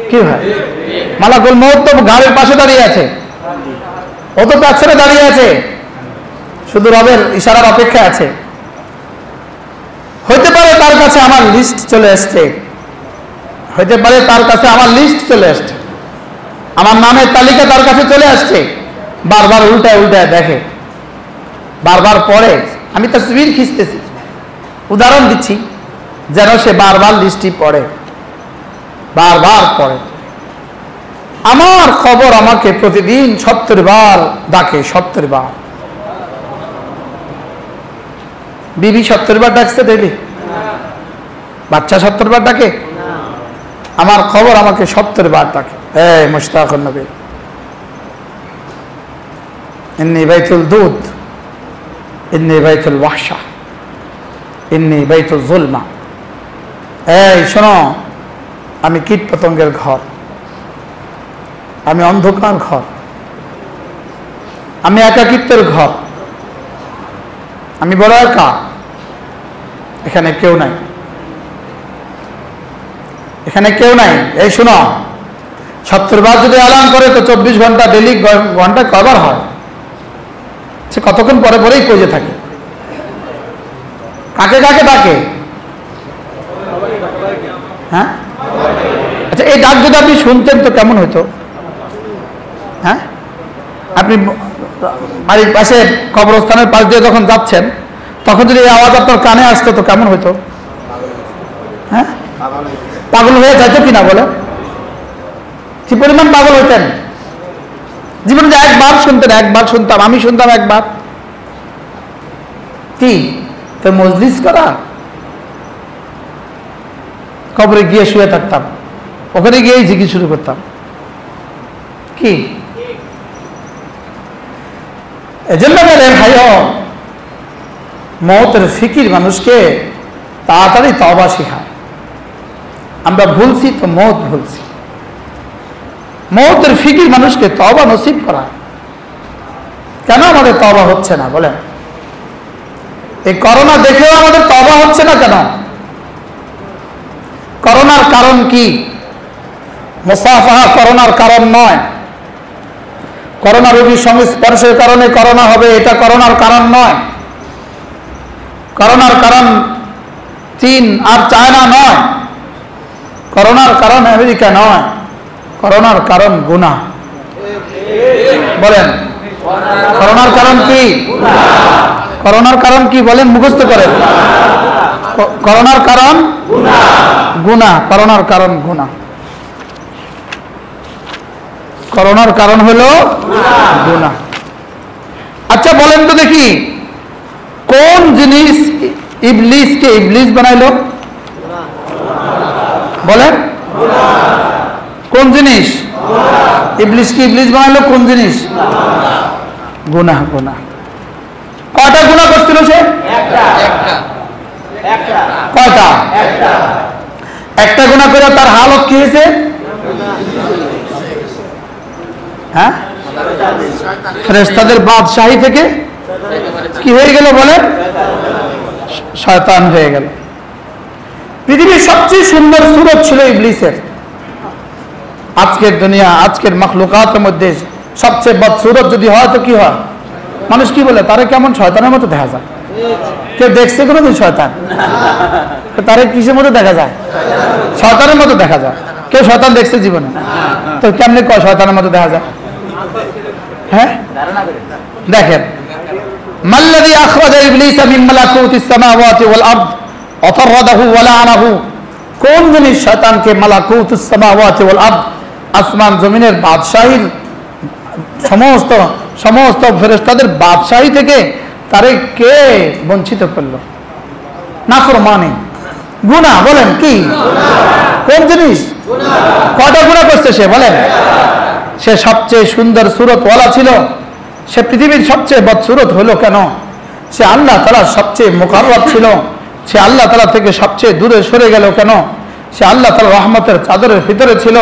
কি হয়? মালাকুল মউত তো গাড়ির পাশে দাঁড়িয়ে আছে, ও তো পেছনে দাঁড়িয়ে আছে, শুধু রবের ইশারার অপেক্ষা আছে। হইতে পারে তার কাছে আমার লিস্ট চলে আসছে, হইতে পারে তার কাছে আমার লিস্ট চলে আসছে, আমার নামের তালিকা তার কাছে চলে আসছে। বারবার উল্টায় উল্টায় দেখে, বারবার পড়ে। আমি তাসবির খিঁচতেছি, উদাহরণ দিচ্ছি, যেন সে বারবার লিস্টটি পড়ে, বারবার পড়ে। আমার খবর আমাকে প্রতিদিন 70 বার ডাকে, 70 বার। বিবি 70 বার ডাকছে ডেইলি? বাচ্চা 70 বার ডাকে? আমার খবর আমাকে 70 বার ডাকে। এই মুশতাকুন নবী, ইন্নী বাইতুল দুদ, ইন্নী বাইতুল ওয়াহশা, ইন্নী বাইতুল যুলমা। এই শোনো, আমি কীট পতঙ্গের ঘর, আমি অন্ধকার ঘর, আমি একাকিত্বের ঘর, আমি বড় একা, এখানে কেউ নাই, এখানে কেউ নাই। এই শোনো, 70 বার যদি এলান করে তো 24 ঘন্টা ডেলি ঘন্টা কবার হয়? সে কতক্ষণ পরে পরেই কইতে থাকে। কাকে কাকে ডাকে? হ্যাঁ, আচ্ছা, এই ডাক যদি আপনি শুনতেন তো কেমন হতো? হ্যাঁ, আপনি বাড়ির পাশে কবরস্থানের পাশ দিয়ে যখন যাচ্ছেন, তখন যদি এই আওয়াজ আপনার কানে আসতো তো কেমন হতো? হ্যাঁ, পাগল হয়ে যেত কিনা বলে? কি পরিমাণ পাগল হইতেন? জীবনে যে একবার শুনতেন, একবার শুনতাম, আমি শুনতাম একবার। কি তো মজলিস করা? কবরে গিয়ে শুয়ে থাকতাম, ওখানে গিয়েই জিকির শুরু করতাম। কি এজন্য বলে ভাইও, মওতের ফিকির মানুষকে তাড়াতাড়ি তওবা শেখায়। আমরা ভুলছি তো মওত ভুলছি। মওতের ফিকির মানুষকে তওবা নসিব করায়। কেন আমাদের তওবা হচ্ছে না বলেন? এই করোনা দেখেও আমাদের তওবা হচ্ছে না কেন? করোনার কারণ কি? মুসাফাহা করোনার কারণ নয়। করোনা রোগীর সংস্পর্শের কারণে করোনা হবে, এটা করোনার কারণ নয়। করোনার কারণ চীন আর চায়না নয়, করোনার কারণ আমেরিকা নয়, করোনার কারণ গুনাহ। বলেন, করোনার কারণ কি? করোনার কারণ কি বলেন? মুখস্থ করেন। করোনার কারণ গুনাহ। করোনার কারণ গুনাহ। করোনার কারণ হলো গুনাহ। আচ্ছা বলেন তো দেখি, কোন জিনিস ইবলিসকে ইবলিস বানাইলো? বলেন, কোন জিনিস ইবলিসকে ইবলিস বানাইলো? কোন জিনিস? গুনাহ। গুনাহ। কয়টা গুনাহ করছিল সে? কয়টা? একটা গুনাহ করে তার হালত কি হয়েছে? হ্যাঁ, ফেরেশতাদের বাদশাহী থেকে কি হয়ে গেল বলেন? শয়তান হয়ে গেল। পৃথিবীর সবচেয়ে সুন্দর সুরত ছিল ইবলিসের। আজকের দুনিয়া, আজকের মাখলুকাতের মধ্যে সবচেয়ে বদসুরত যদি হয় তো কি হয়? মানুষ কি বলে? তারে কেমন শয়তানের মতো দেখা যায়। কেউ দেখছে কোনোদিন শয়তান? তারে কিসের মতো দেখা যায়? শয়তানের মতো দেখা যায়। কেউ শয়তান দেখছে জীবনে? তো কেমনে কয় শয়তানের মতো দেখা যায়? হ্যাঁ, দেখেন, মাল্লাযী আখরাজা ইবলিসা মিন মালাকুতিস সামাওয়াতি ওয়াল আরদ ওয়া ফাররাদাহু ওয়া লাআনাহু। কোন জিনিস শয়তানকে মালাকুতুস সামাওয়াতি ওয়াল আরদ, আসমান জমিনের বাদশাহীর সমস্ত সমস্ত ফেরেশতাদের বাদশাহী থেকে তারে কে বঞ্চিত করলো? নাফরমানি, গুনাহ। বলেন কি? কোন জিনিস? কয়টা গুনাহ করছে সে? বলেন। সে সবচেয়ে সুন্দর সুরতওয়ালা ছিল, সে পৃথিবীর সবচেয়ে বদসুরত হলো কেন? সে আল্লাহ তাআলার সবচেয়ে মুকাররব ছিল, সে আল্লাহ তাআলা থেকে সবচেয়ে দূরে সরে গেল কেন? সে আল্লাহ তাআলার রহমতের চাদরের ভিতরে ছিল,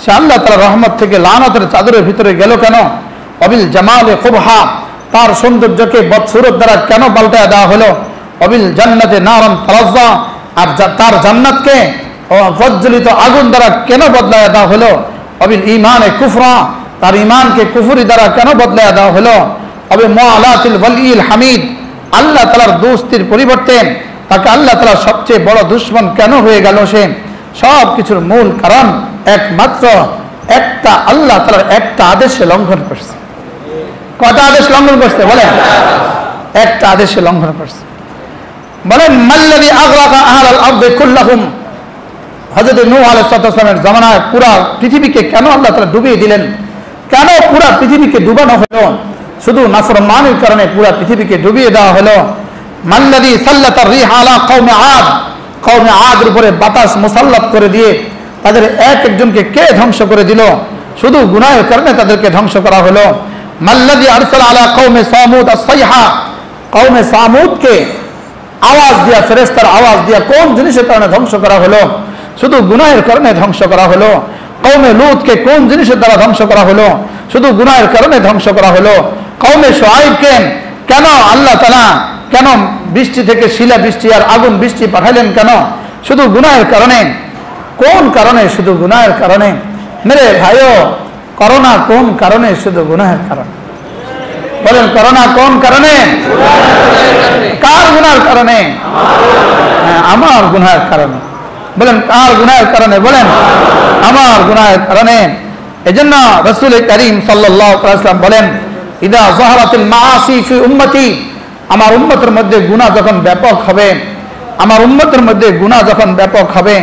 সে আল্লাহ তাআলার রহমত থেকে লানতের চাদরের ভিতরে গেল কেন? অবিল জামালে কুবহা, তার সৌন্দর্যকে বদসুরত দ্বারা কেন পাল্টায় দেওয়া হলো? অবিল জান্নাতে নারান তালাজ্জা, আর তার জান্নাতকে প্রজ্বলিত আগুন দ্বারা কেন বদলায় দেওয়া হলো? অবিল ঈমানে কুফরা, তার ঈমানকে কুফরি দ্বারা কেন বদলায় দেওয়া হলো? অবে মুআলাতিল ওয়ালিল হামিদ, আল্লাহ তাআলার দোস্তির পরিবর্তে তাকে আল্লাহ তাআলার সবচেয়ে বড় দুশমন কেন হয়ে গেল? সে সব কিছুর মূল কারণ একমাত্র একটা, আল্লাহ তাআলার একটা আদেশে লঙ্ঘন করছে। কয়টা আদেশ লঙ্ঘন করছে বলেন? একটা আদেশে লঙ্ঘন করছে। বলেন মাল্লাযী আগরাকা আহলাল আরদি কুল্লাহুম, হযরত নূহ আলাইহিস সালামের জামানায় পুরা পৃথিবীকে কেন আল্লাহ তাআলা ডুবিয়ে দিলেন? কেন পুরা পৃথিবীকে ডুবানো হলো? শুধু নাফরমানির কারণে পুরা পৃথিবীকে ডুবিয়ে দেওয়া হলো। মাল্লাযী সাল্লাতার রিহ আলা কওমে আদ, কওমে আদের উপরে বাতাস মুসাল্লাত করে দিয়ে তাদের এক একজনকে কে ধ্বংস করে দিল? শুধু গুনাহের কারণে তাদেরকে ধ্বংস করা হলো। মাল্লাযী আরসালা আলা কওমে সামুদ আস-সাইহা, কওমে সামুদকে আওয়াজ দিয়া, ফেরেশতার আওয়াজ দিয়া কোন জিনিসের কারণে ধ্বংস করা হলো? শুধু গুনাহের কারণে ধ্বংস করা হলো। কওমে লূতকে কোন জিনিসের দ্বারা ধ্বংস করা হলো? শুধু গুনাহের কারণে ধ্বংস করা হলো। কওমে শুআইবকে কেন আল্লাহ তাআলা কেন বৃষ্টি থেকে শিলা বৃষ্টি আর আগুন বৃষ্টি পাঠাইলেন কেন? শুধু গুনাহের কারণে। কোন কারণে? শুধু গুনাহের কারণে। মেরে ভাইও, করোনা কোন কারণে? শুধু গুনাহের কারণে। বলেন করোনা কোন কারণে? কার গুনাহের কারণে? হ্যাঁ, আমার গুনাহের কারণে। বলেন কার গুনাহের কারণে? বলেন আমার গুনাহের কারণে। এজন্য রাসূল করিম সাল্লাল্লাহু আলাইহি ওয়াসাল্লাম বলেন, ইদা যাহারাতিল মাআসি ফি উম্মতি, আমার উম্মতের মধ্যে গুনাহ যখন ব্যাপক হবে, আমার উম্মতের মধ্যে গুনাহ যখন ব্যাপক হবে,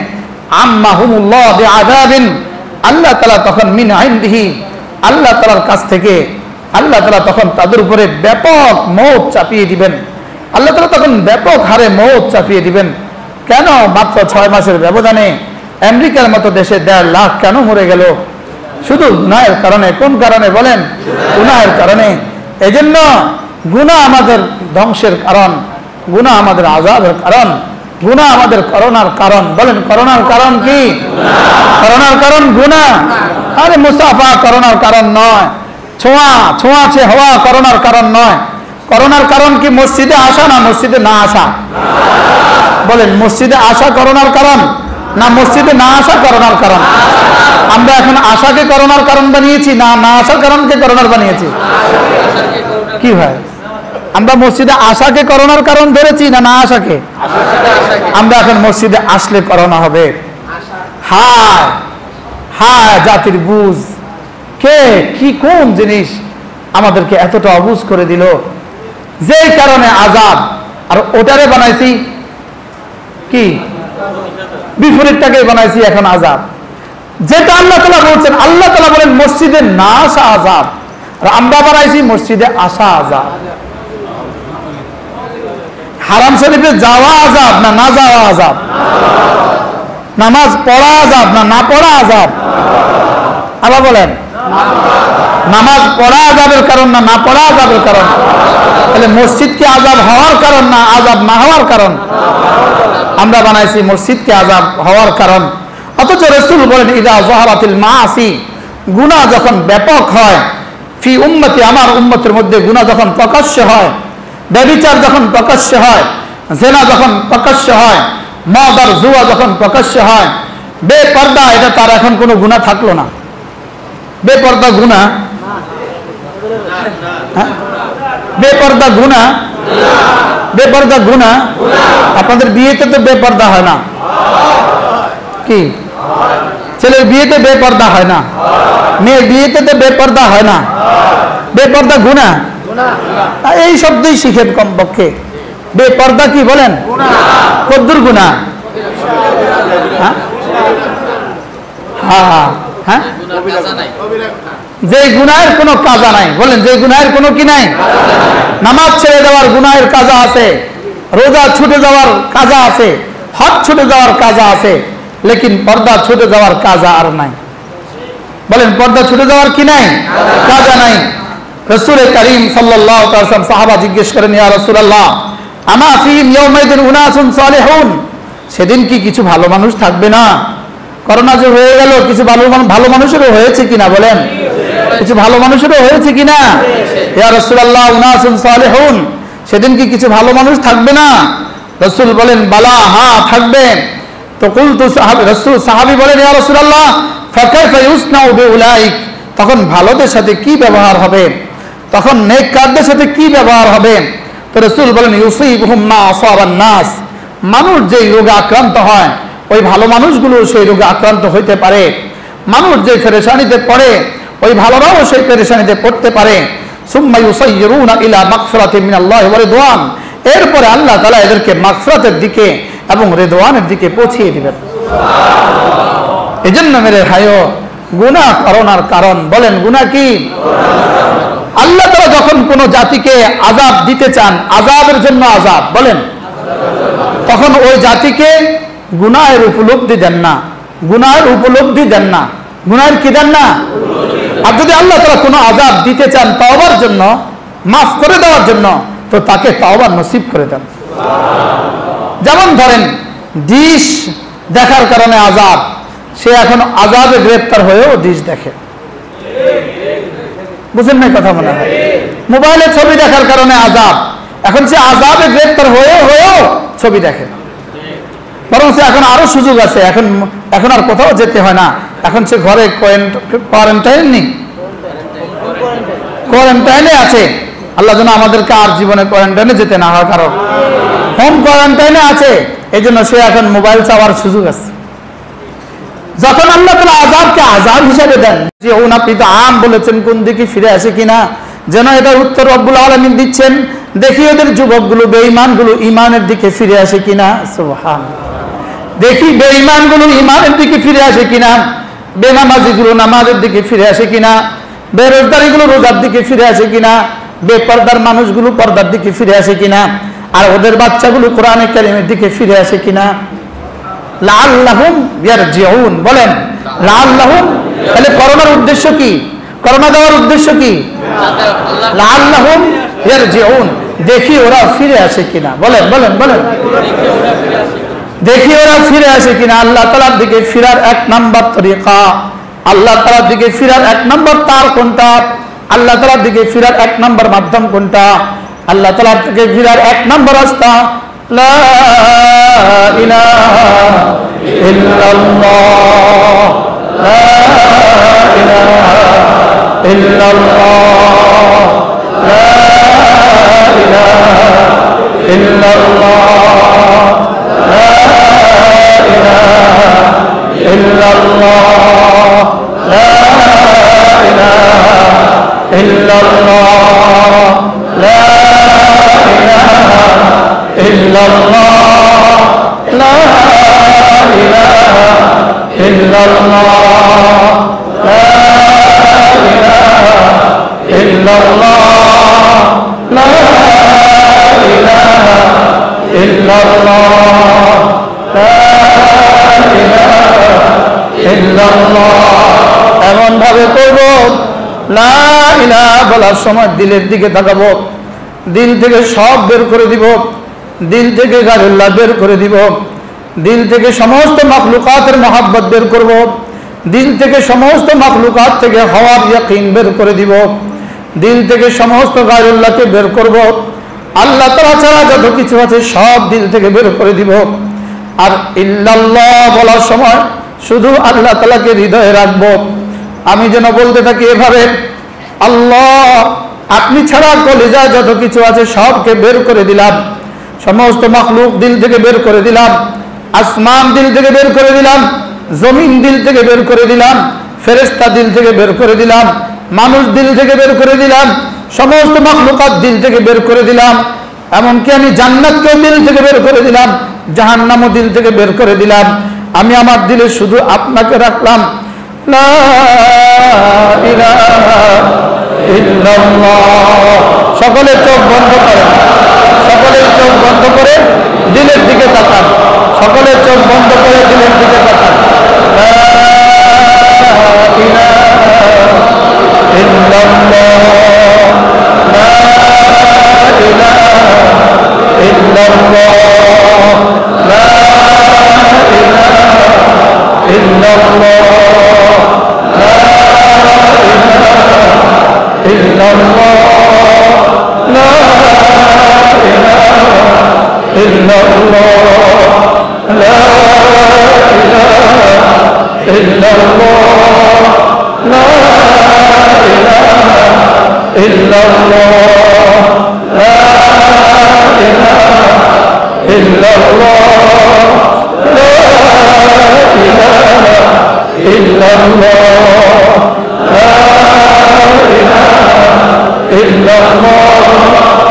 আম্মাহুমুল্লাহ বিআযাবিন, আল্লাহ তাআলা তখন মিন ইনদিহি, আল্লাহ তাআলার কাছ থেকে আল্লাহ তাআলা তখন তাদের উপরে ব্যাপক মওত চাপিয়ে দিবেন। আল্লাহ তাআলা তখন ব্যাপক হারে মওত চাপিয়ে দিবেন। কেন? মাত্র 6 মাসের ব্যবধানে আমেরিকার মতো দেশে 1.5 লাখ কেন মরে গেল? শুধু গুনাহের কারণে। কোন কারণে? বলেন গুনাহের কারণে। এজন্য গুনাহ আমাদের ধ্বংসের কারণ, গুনাহ আমাদের আযাবের কারণ, গুনাহ আমাদের করোনার কারণ। বলেন করোনার কারণ কি? করোনার কারণ গুনাহ। আরে মুসাফা করোনার কারণ নয়, ছোঁয়াছে হওয়া করোনার কারণ নয়। করোনার কারণ কি মসজিদে আসা না মসজিদে না আসা? বলেন মসজিদে আসা করোনার কারণ না মসজিদে না আসা করোনার কারণ? আমরা এখন আশাকে করোনার কারণ বানিয়েছি না না আসার কারণকে করোনার বানিয়েছি? কি ভাই, আমরা মসজিদে আসাকে করোনার কারণ ধরেছি না না আসাকে? আমরা এখন মসজিদে আসলে করোনা হবে। হায় হায় জাতির বুঝ, কে কি কোন জিনিস আমাদেরকে এতটা অবুঝ করে দিল, যেই কারণে আযাব। আর ওটারে বানাইছি কি? বিপরীতটাকে বানাইছি এখন আযাব। যেটা আল্লাহ তাআলা বলছেন, আল্লাহ তাআলা বলেন মসজিদে না আসা আযাব, আর আমরা বানাইছি মসজিদে আসা আযাব। হারাম শরীফে যাওয়া আযাব না না যাওয়া আযাব? নামাজ পড়া আযাব না না পড়া আযাব? আল্লাহ বলেন নামাজ পড়া আযাবের কারণ না না পড়া আযাবের কারণ? তাহলে মসজিদকে আযাব হওয়ার কারণ না আযাব না হওয়ার কারণ? আমরা বানাইছি মসজিদকে আযাব হওয়ার কারণ। অথচ রাসূল বলেন ইদা যাহারাতিল মাআসি, গুনাহ যখন ব্যাপক হয়, ফি উম্মতি, আমার উম্মতের মধ্যে গুনাহ যখন প্রকাশ্য হয়, ব্যভিচার যখন প্রকাশ্য হয়, জিনা যখন প্রকাশ্য হয়, মদ আর জুয়া যখন প্রকাশ্য হয়, বেপর্দা, এটা তার এখন কোনো গুনাহ থাকলো না। বেপর্দা গুনাহ? বেপর্দা গুনাহ? বেপর্দা গুনাহ? আপনাদের বিয়েতে তো বেপর্দা হয় না কি? ছেলের বিয়েতে বেপর্দা হয় না, মেয়ের বিয়েতে তো বেপর্দা হয় না। বেপর্দা গুনাহ? এই শব্দই শিখেন কমপক্ষে। বেপর্দা কি বলেন? কদ্দুর গুনাহ? হ্যাঁ হ্যাঁ, যে গুনাহের কোনো কাজা নাই। বলেন যে গুনাহের কোনো কি নাই? নামাজ ছেড়ে দেওয়ার গুনাহের কাজা আছে, রোজা ছুটে যাওয়ার কাজা আছে, হজ ছুটে যাওয়ার কাজা আছে, লেকিন পর্দা ছুটে যাওয়ার কাজা আর নাই। বলেন পর্দা ছুটে যাওয়ার কি নাই? কাজা নাই। রাসূল করিম সাল্লাল্লাহু আলাইহি ওয়াসাল্লাম সাহাবা জিজ্ঞেস করেন, ইয়া রাসূলুল্লাহ, আমা ফিহিম ইয়াউমাইদিন উনাসুন সালিহুন, সেদিন কি কিছু ভালো মানুষ থাকবে না? করোনা যে হয়ে গেল, কিছু ভালো মানুষেরও হয়েছে কিনা বলেন? কিছু ভালো মানুষেরও হয়েছে কিনা? ইয়া রাসূলুল্লাহ উনাসুন সালিহুন, সেদিন কি কিছু ভালো মানুষ থাকবে না? রাসূল বলেন বালা, হ্যাঁ থাকবে। তো কুলতু সাহাবী বলেন ইয়া রাসূলুল্লাহ ফাকাইফা ইউসনাউ বিউলাইক, তখন ভালোদের সাথে কি ব্যবহার হবে, তখন নেককারদের সাথে কি ব্যবহার হবে? তো রাসূল বলেন ইউসিবুহুম মা আসাবান নাস, মানুষ যেই রোগে আক্রান্ত হয় ওই ভালো মানুষগুলো সেই রোগে আক্রান্ত হইতে পারে। মানুষ যে পেরেশানিতে পড়ে ওই ভালোরাও সেই পেরেশানিতে পড়তে পারে। সুম্মা ইউসাইয়িরুনা ইলা মাগফিরাতিন মিনাল্লাহি ওয়া রিদওয়ান, এরপরে আল্লাহ তাআলা এদেরকে মাগফিরাতের দিকে এবং রিদওয়ানের দিকে পৌঁছিয়ে দিবেন। এজন্য মেরে ভাইও, গুনাহ করোনার কারণ বলেন গুনাহ কি? আল্লাহ তাআলা যখন কোন জাতিকে আযাব দিতে চান, আযাবের জন্য আযাব বলেন, তখন ওই জাতিকে গুনাহের উপলব্ধি দেন না, গুনাহের উপলব্ধি দেন না, গুনাহের কি দেন না? আর যদি আল্লাহ তাআলা কোনো আযাব দিতে চান তওবার জন্য, মাফ করে দেওয়ার জন্য, তো তাকে তওবা নসিব করে দেন। যেমন ধরেন ডিশ দেখার কারণে আযাব, সে এখন আযাবে গ্রেফতার হয়েও ডিশ দেখে, বুঝেন না কথা? মনে হয় মোবাইলে ছবি দেখার কারণে আযাব, এখন সে আযাবে গ্রেফতার হয়েও ছবি দেখে। বরং সে এখন আরো সুযোগ আছে, এখন আর কোথাও যেতে হয় না, এখন সে ঘরে কোয়ারেন্টাইনে আছে। আল্লাহ যেন আমাদেরকে আর জীবনে কোয়ারেন্টাইনে যেতে না হয়, কারণ হোম কোয়ারেন্টাইনে আছে, এই জন্য সে এখন মোবাইল চাওয়ার সুযোগ আছে। যখন আল্লাহ তাআলা আযাবকে আযাব হিসেবে দেন, যে আপনি তো আম বলেছেন কোন দিকে ফিরে আসে কিনা, যেন এটার উত্তর রব্বুল আলামিন দিচ্ছেন, দেখি ওদের যুবকগুলো বেঈমানগুলো ইমানের দিকে ফিরে আসে কিনা। সুবহানাল্লাহ, দেখি বেঈমানগুলো ইমানের দিকে ফিরে আসে কিনা, বেনামাজিগুলো নামাজের দিকে ফিরে আসে কিনা, বেরোজগারিগুলো রোজার দিকে ফিরে আসে কিনা, বেপরদার মানুষগুলো পর্দার দিকে ফিরে আসে কিনা, আর ওদের বাচ্চাগুলো কোরআনে কারিমের দিকে ফিরে আসে কিনা। লাআল্লাহুম ইয়ারজিউন, বলেন লাআল্লাহুম, তাহলে করোনার উদ্দেশ্য কি? করোনা দেওয়ার উদ্দেশ্য কি? লাআল্লাহুম ইয়ারজিউন, দেখি ওরা ফিরে আসে কিনা। বলেন বলেন বলেন, দেখি ওরা ফিরে আসে কিনা। আল্লাহ তাআলার দিকে ফিরার এক নাম্বার তরিকা, আল্লাহ তাআলার দিকে ফিরার এক নাম্বার তার কোনটা? আল্লাহ তাআলার দিকে ফিরার এক নাম্বার মাধ্যম কোনটা? আল্লাহ তাআলার দিকে ফিরার এক নাম্বার রাস্তা লা ইলাহা ইল্লাল্লাহ, লা ইলাহা ইল্লাল্লাহ, লা ইলাহা ইল্লাল্লাহ, লা ইলাহা ইল্লাল্লাহ, লা ইলাহা ইল্লাল্লাহ, লা ইলাহা ইল্লাল্লাহ, লা ইলাহা ইল্লাল্লাহ, লা ইলাহা ইল্লাল্লাহ, লা ইলাহা ইল্লাল্লাহ, লা ইলাহা ইল্লাল্লাহ। এমন ভাবে করব, লা ইলাহা বলার সময় দিলের দিকে তাকাবো, দিল থেকে সব বের করে দিব, দিল থেকে গায়রুল্লাহ বের করে দিব, দিল থেকে সমস্ত মাখলুকাতের মহাব্বত বের করব, দিল থেকে সমস্ত মাখলুকাত থেকে হওয়ার ইয়াকিন বের করে দিব, দিল থেকে সমস্ত গায়রুল্লাহকে বের করব, আল্লাহ তাআলা ছাড়া যত কিছু আছে সব দিল থেকে বের করে দিব। আর ইল্লাল্লাহ বলার সময় শুধু আল্লাহ তাআলাকে হৃদয়ে রাখবো। আমি যেন বলতে থাকি এভাবে, আল্লাহ আপনি ছাড়া কলিজায় যত কিছু আছে সবকে বের করে দিলাম, সমস্ত মাখলুক দিল থেকে বের করে দিলাম, আসমান দিল থেকে বের করে দিলাম, জমিন দিল থেকে বের করে দিলাম, ফেরেশতা দিল থেকে বের করে দিলাম, মানুষ দিল থেকে বের করে দিলাম, সমস্ত মাখলুকাত দিল থেকে বের করে দিলাম, এমনকি আমি জান্নাতকেও দিল থেকে বের করে দিলাম, জাহান্নামও দিল থেকে বের করে দিলাম। আমি আমার দিলে শুধু আপনাকে রাখলাম। লা ইলাহা ইল্লাল্লাহ। সকলে চোখ বন্ধ করেন, সকলে চোখ বন্ধ করে দিলের দিকে তাকান, সকলে চোখ বন্ধ করে দিলের দিকে তাকান। লা ইলাহা ইল্লাল্লাহ, লা ইলাহা ইল্লাল্লাহ। illallah, la ilaha illallah, la ilaha illallah, la ilaha illallah, la ilaha illallah, la ilaha illallah, la ilaha illallah,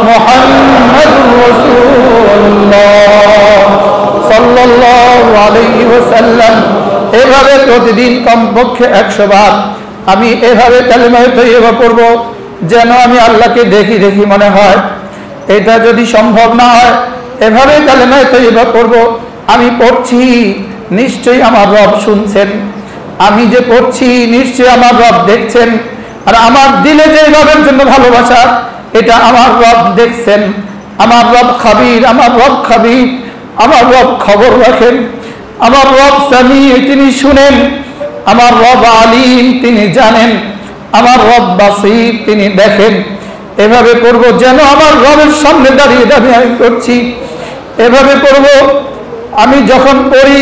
Muhammadur Rasulullah sallallahu alayhi wa sallam। এভাবে প্রতিদিন কমপক্ষে 100 বার আমি এভাবে কালেমা তৈয়বা পড়ব, যেন আমি আল্লাহকে দেখি দেখি মনে হয়। এটা যদি সম্ভব না হয়, এভাবে কালেমা তৈয়বা পড়ব। আমি পড়ছি, নিশ্চয়ই আমার রব শুনছেন। আমি যে পড়ছি, নিশ্চয়ই আমার রব দেখছেন। আর আমার দিলে যে রবের জন্য ভালোবাসা, এটা আমার রব দেখছেন। আমার রব খাবির, আমার রব খাবির, আমার রব খবর রাখেন। আমার রব সামি, তিনি শুনেন। আমার রব আলিম, তিনি জানেন। আমার রব বাসীর, তিনি দেখেন। এভাবে করব, যেন আমার রবের সামনে দাঁড়িয়ে দাঁড়িয়ে আমি করছি। এভাবে করব। আমি যখন পড়ি,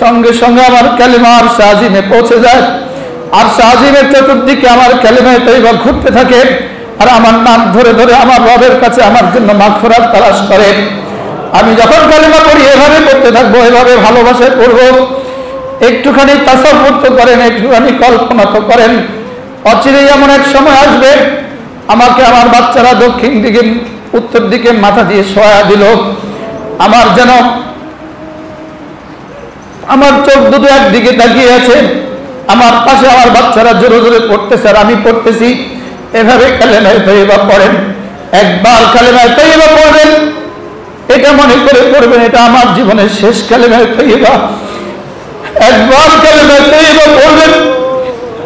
সঙ্গে সঙ্গে আমার কালেমা আর শাহজিমে পৌঁছে যায়। আর শাহজিমের চতুর্দিকে আমার কালেমা তৈয়বা ঘুরতে থাকে। আর আমার নাম ধরে ধরে আমার রবের কাছে আমার জন্য মাগফিরাত তালাশ করে। আমি যখন কালেমা পড়ি, এভাবে করতে থাকবো, এভাবে ভালোবাসায় পড়বো। একটুখানি তাসাব্বুর তো করেন, একটুখানি কল্পনা তো করেন। অচিরেই এমন এক সময় আসবে, আমাকে আমার বাচ্চারা দক্ষিণ দিকে উত্তর দিকে মাথা দিয়ে শোয়া দিল। আমার যেন আমার চোখ দুটো একদিকে তাকিয়ে আছে। আমার পাশে আমার বাচ্চারা জোরে জোরে পড়তেছে আর আমি পড়তেছি। এভাবে কালেমা তৈয়বা পড়েন। একবার কালেমা তৈয়বা পড়বেন, এটা মনে করে পড়বেন এটা আমার জীবনের শেষ কালেমা তৈয়বা। একবার কালেমা তৈয়বা পড়বেন,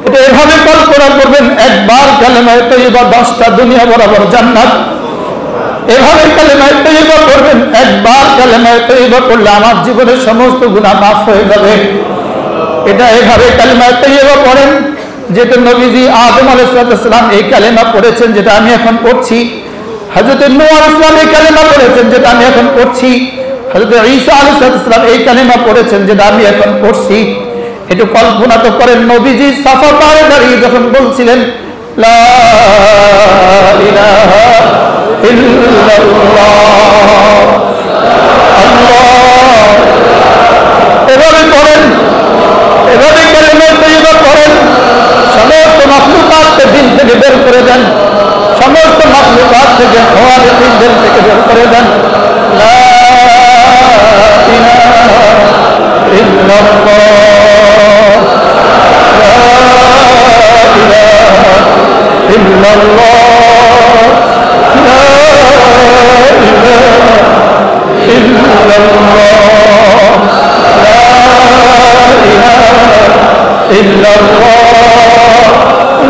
এটা এভাবে কল্পনা করবেন, একবার কালেমা তৈয়বা 10টা দুনিয়া বরাবর জান্নাত। এভাবে কালেমা তৈয়বা পড়বেন। একবার কালেমা তৈয়বা পড়লে আমার জীবনের সমস্ত গুনাহ মাফ হয়ে যাবে। এটা এভাবে কালেমা তৈয়বা পড়েন, যেটা নবীজি আদম আলাইহিস সালাম এই কালেমা পড়েছেন, যেটা আমি এখন পড়ছি। হযরত নূহ আলাইহিস সালাম এই কালেমা পড়েছেন, যেটা আমি এখন পড়ছি। হযরত ঈসা আলাইহিস সালাম এই কালেমা পড়েছেন, যেটা আমি এখন পড়ছি। একটু কল্পনা তো করেন, নবীজি সাফা পাহাড়ে দাঁড়িয়ে যখন বলছিলেন লা ইলাহা ইল্লাল্লাহ, আল্লাহ, এভাবে পড়েন, এভাবে কালেমা তৈয়বা পড়েন। সমস্ত মাখলুকাতকে দিন থেকে বের করে দেন, সমস্ত মাখলুকাত থেকে হওয়ার দিন থেকে বের করে দেন। লা ইলাহা ইল্লাল্লাহ, লা ইলাহা ইল্লাল্লাহ, লা ইলাহা ইল্লাল্লাহ, লা ইলাহা ইল্লাল্লাহ,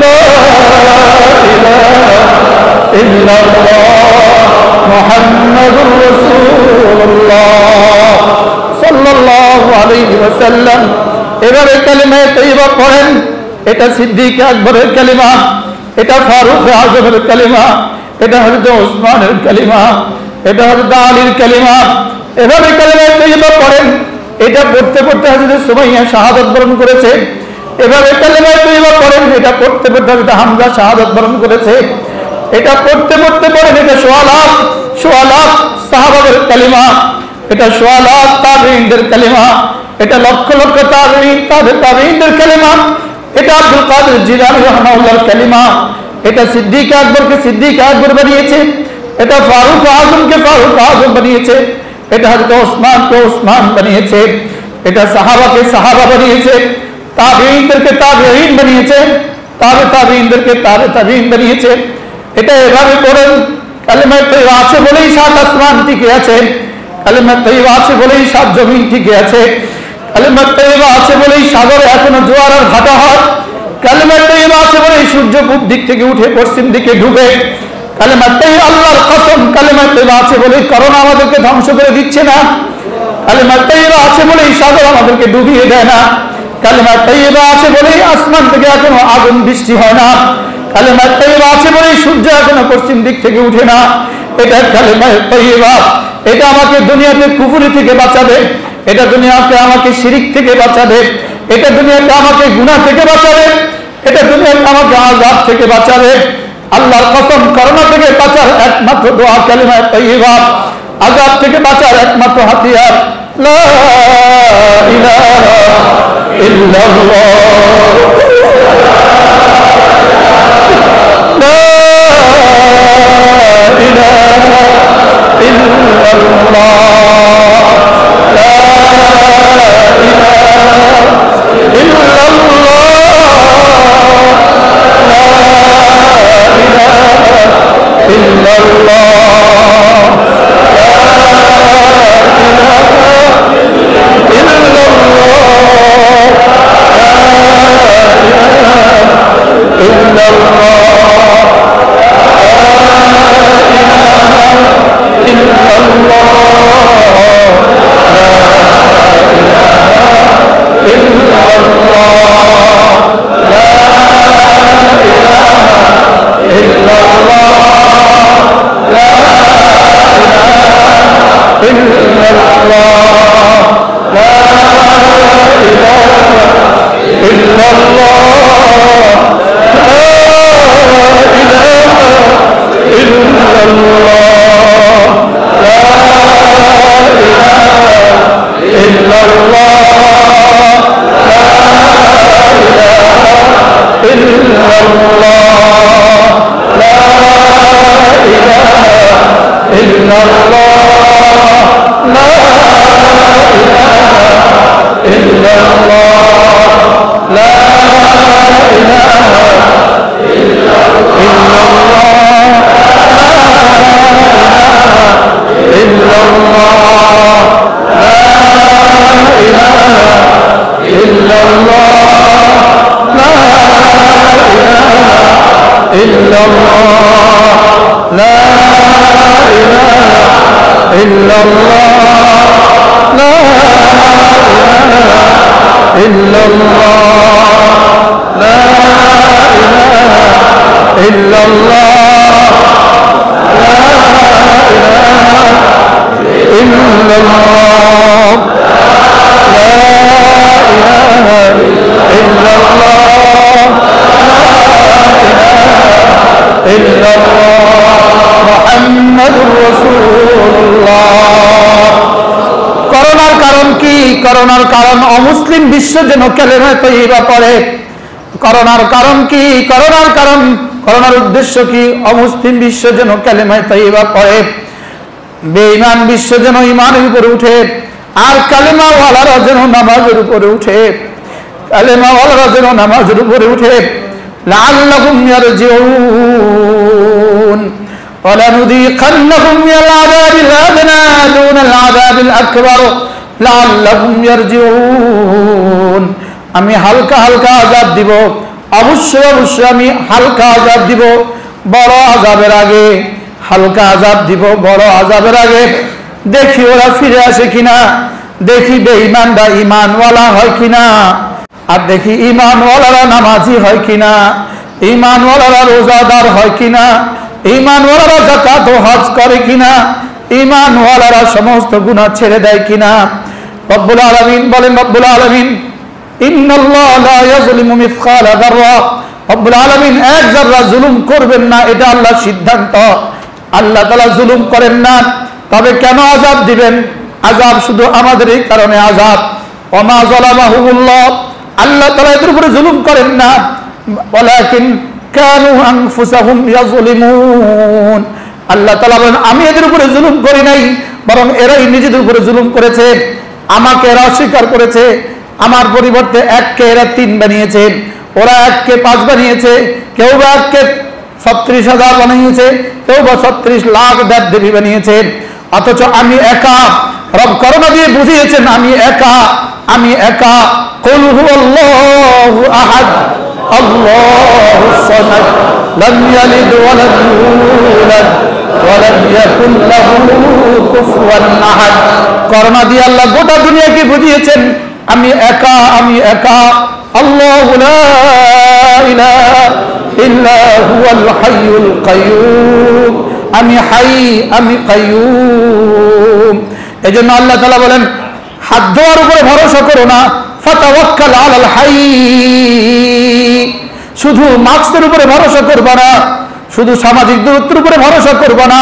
লা ইলাহা ইল্লাল্লাহ, মুহাম্মাদুর রাসূলুল্লাহ সাল্লাল্লাহু আলাইহি ওয়াসাল্লাম। এবারে কালেমা তৈয়বা পড়েন। এটা সিদ্দিক আকবরের কালেমা, এটা ফারুক আজমের কালেমা, এটা হযরত ওসমানের কালেমা, এটা হযরত আলীর কালেমা। এভাবে কালেমা তৈয়বা পড়েন। এটা পড়তে পড়তে হযরত সুমাইয়া শাহাদাত বরণ করেছে। এভাবে কালেমা তৈয়বা পড়েন। এটা পড়তে পড়তে হযরত হামজা শাহাদাত বরণ করেছে। এটা পড়তে পড়তে পড়েন। এটা সোয়া লাখ সাহাবাদের কালেমা, এটা সোয়া লাখ তাবেঈনদের কালেমা, এটা লক্ষ লক্ষ তাবেঈনদের কালেমা, এটা আব্দুল কাদের জিলানী রাহমাহুল্লাহর কালেমা, এটা সিদ্দিক আকবরকে সিদ্দিক আকবর বানিয়েছে, এটা ফারুক আজমকে ফারুক আজম বানিয়েছে, এটা হযরত ওসমানকে ওসমান বানিয়েছে, এটা সাহাবাকে সাহাবা বানিয়েছে, তাবেঈনদেরকে তাবেঈন বানিয়েছে, তাবেঈনদেরকে তাবেঈন বানিয়েছে। এটা এভাবে পড়েন। কালেমা তৈয়বা আছে বলেই 7 আসমান টিকে আছে, কালেমা তৈয়বা আছে বলেই 7 জমিন টিকে আছে, কালেমা তৈয়বা আছে বলেই সাগরে এখনো জোয়ার আর ভাটা হয়, কালেমা তৈয়বা আছে বলেই সূর্য পূব দিক থেকে উঠে পশ্চিম দিকে ডুবে, কালেমা তৈয়বা আল্লাহর কসম, কালেমা তৈয়বা আছে বলেই করোনা আমাদেরকে ধ্বংস করে দিচ্ছে না, কালেমা তৈয়বা আছে বলেই সাগর আমাদেরকে ডুবিয়ে দেয় না, কালেমা তৈয়বা আছে বলেই আসমান থেকে এখনো আগুন বৃষ্টি হয় না, কালেমা তৈয়বা আছে বলেই সূর্য যেন পশ্চিম দিক থেকে উঠে না। এটা কালেমায়ে তাইয়্যিবা, এটা আমাকে দুনিয়াতে কুফরি থেকে বাঁচাবে, এটা দুনিয়াতে আমাকে শিরিক থেকে বাঁচাবে, এটা দুনিয়াতে আমাকে গুনাহ থেকে বাঁচাবে, এটা দুনিয়াতে আমাকে আযাব থেকে বাঁচাবে। আল্লাহর কসম, করোনা থেকে বাঁচার একমাত্র দোয়া কালেমায়ে তাইয়্যিবা, আযাব থেকে বাঁচার একমাত্র হাতিয়ার লা ইলাহা ইল্লাল্লাহ। করোনার কারণ অমুসলিম বিশ্ব যেন কালেমায়ে তাইয়্যিবা পড়ে। করোনার কারণ কি? করোনার উদ্দেশ্য কি? অমুসলিম বিশ্ব যেন কালেমায়ে তাইয়্যিবা পড়ে, বেঈমান বিশ্ব যেন ঈমানের উপরে উঠে, আর কালেমাওয়ালারা যেন নামাজের উপরে উঠে, কালেমাওয়ালারা যেন নামাজের উপরে উঠে। লাআল্লাহুম ইয়ারজিউন ওয়ালানুযীকান্নাহুম মিনাল আযাবিল আদনা দুনাল আযাবিল আকবার লাআল্লাহুম ইয়ারজিউন। আমি হালকা হালকা আযাব দিব, অবশ্যই আমি হালকা আযাব দিব বড় আযাবের আগে, হালকা আযাব দিব বড় আযাবের আগে। দেখি ওরা ফিরে আসে কিনা, দেখি বেঈমানরা ঈমানওয়ালা হয় কিনা, আর দেখি ঈমানওয়ালারা নামাজি হয় কিনা, ঈমানওয়ালারা রোজাদার হয় কিনা, ঈমানওয়ালারা যাকাত ও হজ করে কিনা, ঈমানওয়ালারা সমস্ত গুনাহ ছেড়ে দেয় কিনা। রব্বুল আলামিন বলেন, রব্বুল আলামিন ইন্নাল্লাহা লা ইয়াযলিমু মিসকালা যাররা, রব্বুল আলামিন এক যাররা জুলুম করবেন না, এটা আল্লাহর সিদ্ধান্ত। আল্লাহ তাআলা জুলুম করেন না, তবে কেন আযাব দিবেন? আযাব শুধু আমাদের এই কারণে আযাব। ওমা যালামাহুমুল্লাহ, আল্লাহ তাআলা এদের উপরে জুলুম করেন না, ওয়ালাকিন কানু আনফুসাহুম ইয়াযলিমুন। আল্লাহ তাআলা বলেন আমি এদের উপরে জুলুম করি নাই, বরং এরাই নিজেদের উপরে জুলুম করেছে। আমাকে এরা অস্বীকার করেছে, আমার পরিবর্তে এককে এরা 3 বানিয়েছে, ওরা এককে 5 বানিয়েছে, কেউ বা এককে 36,000 বানিয়েছে, কেউ বা 36 লাখ দেবদেবী বানিয়েছে। অথচ আমি একা। রব করোনা দিয়ে বুঝিয়েছেন আমি একা, আমি একা। কুল হুয়াল্লাহু আহাদ আল্লাহুস সামাদ লাম ইয়ালিদ ওয়া লাম ইউলাদ ওয়া লাম ইয়াকুল লাহু কুফুয়ান আহাদ। করোনা দিয়ে আল্লাহ গোটা দুনিয়াকে বুঝিয়েছেন আমি একা, আমি একা। আল্লাহু লা ইলাহা ইল্লা হুয়াল হাইয়ুল কাইয়ুম। আমি হাই, আমি কাইয়ুম। এজন্য আল্লাহ তাআলা বলেন, হাত ধোয়ার উপরে ভরসা করো না, ফাতাওয়াক্কাল আলাল হাই। শুধু মাস্কের উপরে ভরসা করবা না, শুধু সামাজিক দূরত্বের উপরে ভরসা করবা না,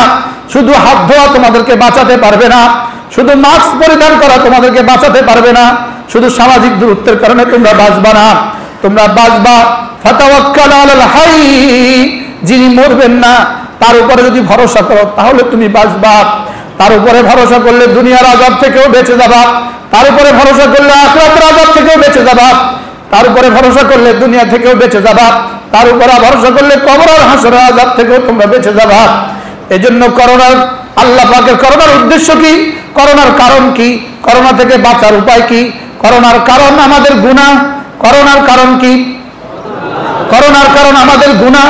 শুধু হাত ধোয়া তোমাদেরকে বাঁচাতে পারবে না, শুধু মাস্ক পরিধান করা তোমাদেরকে বাঁচাতে পারবে না, শুধু সামাজিক দূরত্বের কারণে তোমরা বাঁচবা না, তোমরা বাঁচবা ফাতাওয়াক্কাল আলাল হাই, যিনি মরবেন না তার উপরে যদি ভরসা করো তাহলে তুমি বাঁচবা। তার উপরে ভরসা করলে দুনিয়ার আযাব থেকেও বেঁচে যাবা, তার উপরে ভরসা করলে আখিরাতের আযাব থেকেও বেঁচে যাবা, তার উপরে ভরসা করলে দুনিয়া থেকেও বেঁচে যাবা, তার উপরে ভরসা করলে কবর আর হাসরের আযাব থেকেও তোমরা বেঁচে যাবা। এজন্য করোনার, আল্লাহ পাকের করোনার উদ্দেশ্য কি, করোনার কারণ কি, করোনা থেকে বাঁচার উপায় কি? করোনার কারণ আমাদের গুনাহ। করোনার কারণ কি? করোনার কারণ আমাদের গুনাহ।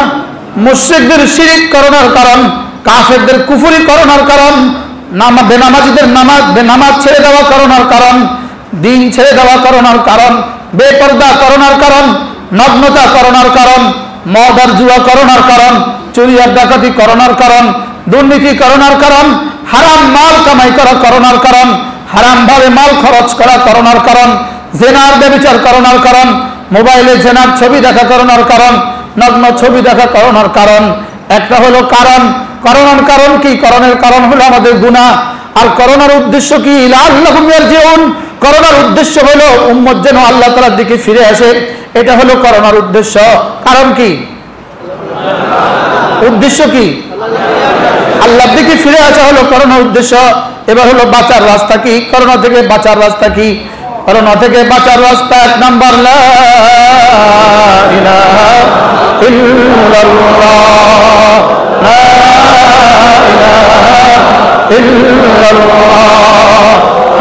মুশরিকদের শিরক করোনার কারণ, কাফেরদের কুফরি করোনার কারণ, বেনামাজিদের বেনামাজ ছেড়ে দেওয়া করোনার কারণ, দিন ছেড়ে দেওয়া করোনার কারণ, বেপরদা করোনার কারণ, নগ্নতা করোনার কারণ, মদ আর জুয়া করোনার কারণ, চুরি আর ডাকাতি করোনার কারণ, দুর্নীতি করোনার কারণ, হারাম মাল কামাই করা করোনার কারণ, হারাম ভাবে মাল খরচ করা করোনার কারণ, জেনার ব্যভিচার করোনার কারণ, মোবাইলে জেনার ছবি দেখা করোনার কারণ, নগ্ন ছবি দেখা করোনার কারণ। একটা হলো কারণ। করোনার কারণ কি? করোনার কারণ হলো আমাদের গুনাহ। আর করোনার উদ্দেশ্য কি? লাআল্লাহুম ইয়ারজিউন। করোনার উদ্দেশ্য হলো উম্মত যেন আল্লাহ তাআলার দিকে ফিরে আসে, এটা হলো করোনার উদ্দেশ্য। কারণ কি? উদ্দেশ্য কি? আল্লাহর দিকে ফিরে আসা হলো করোনার উদ্দেশ্য। এবার হলো বাঁচার রাস্তা কি? করোনা থেকে বাঁচার রাস্তা কি? করোনা থেকে বাঁচার রাস্তা এক নাম্বার, লা ইলাহা ইল্লাল্লাহ, লা ইলাহা ইল্লাল্লাহ,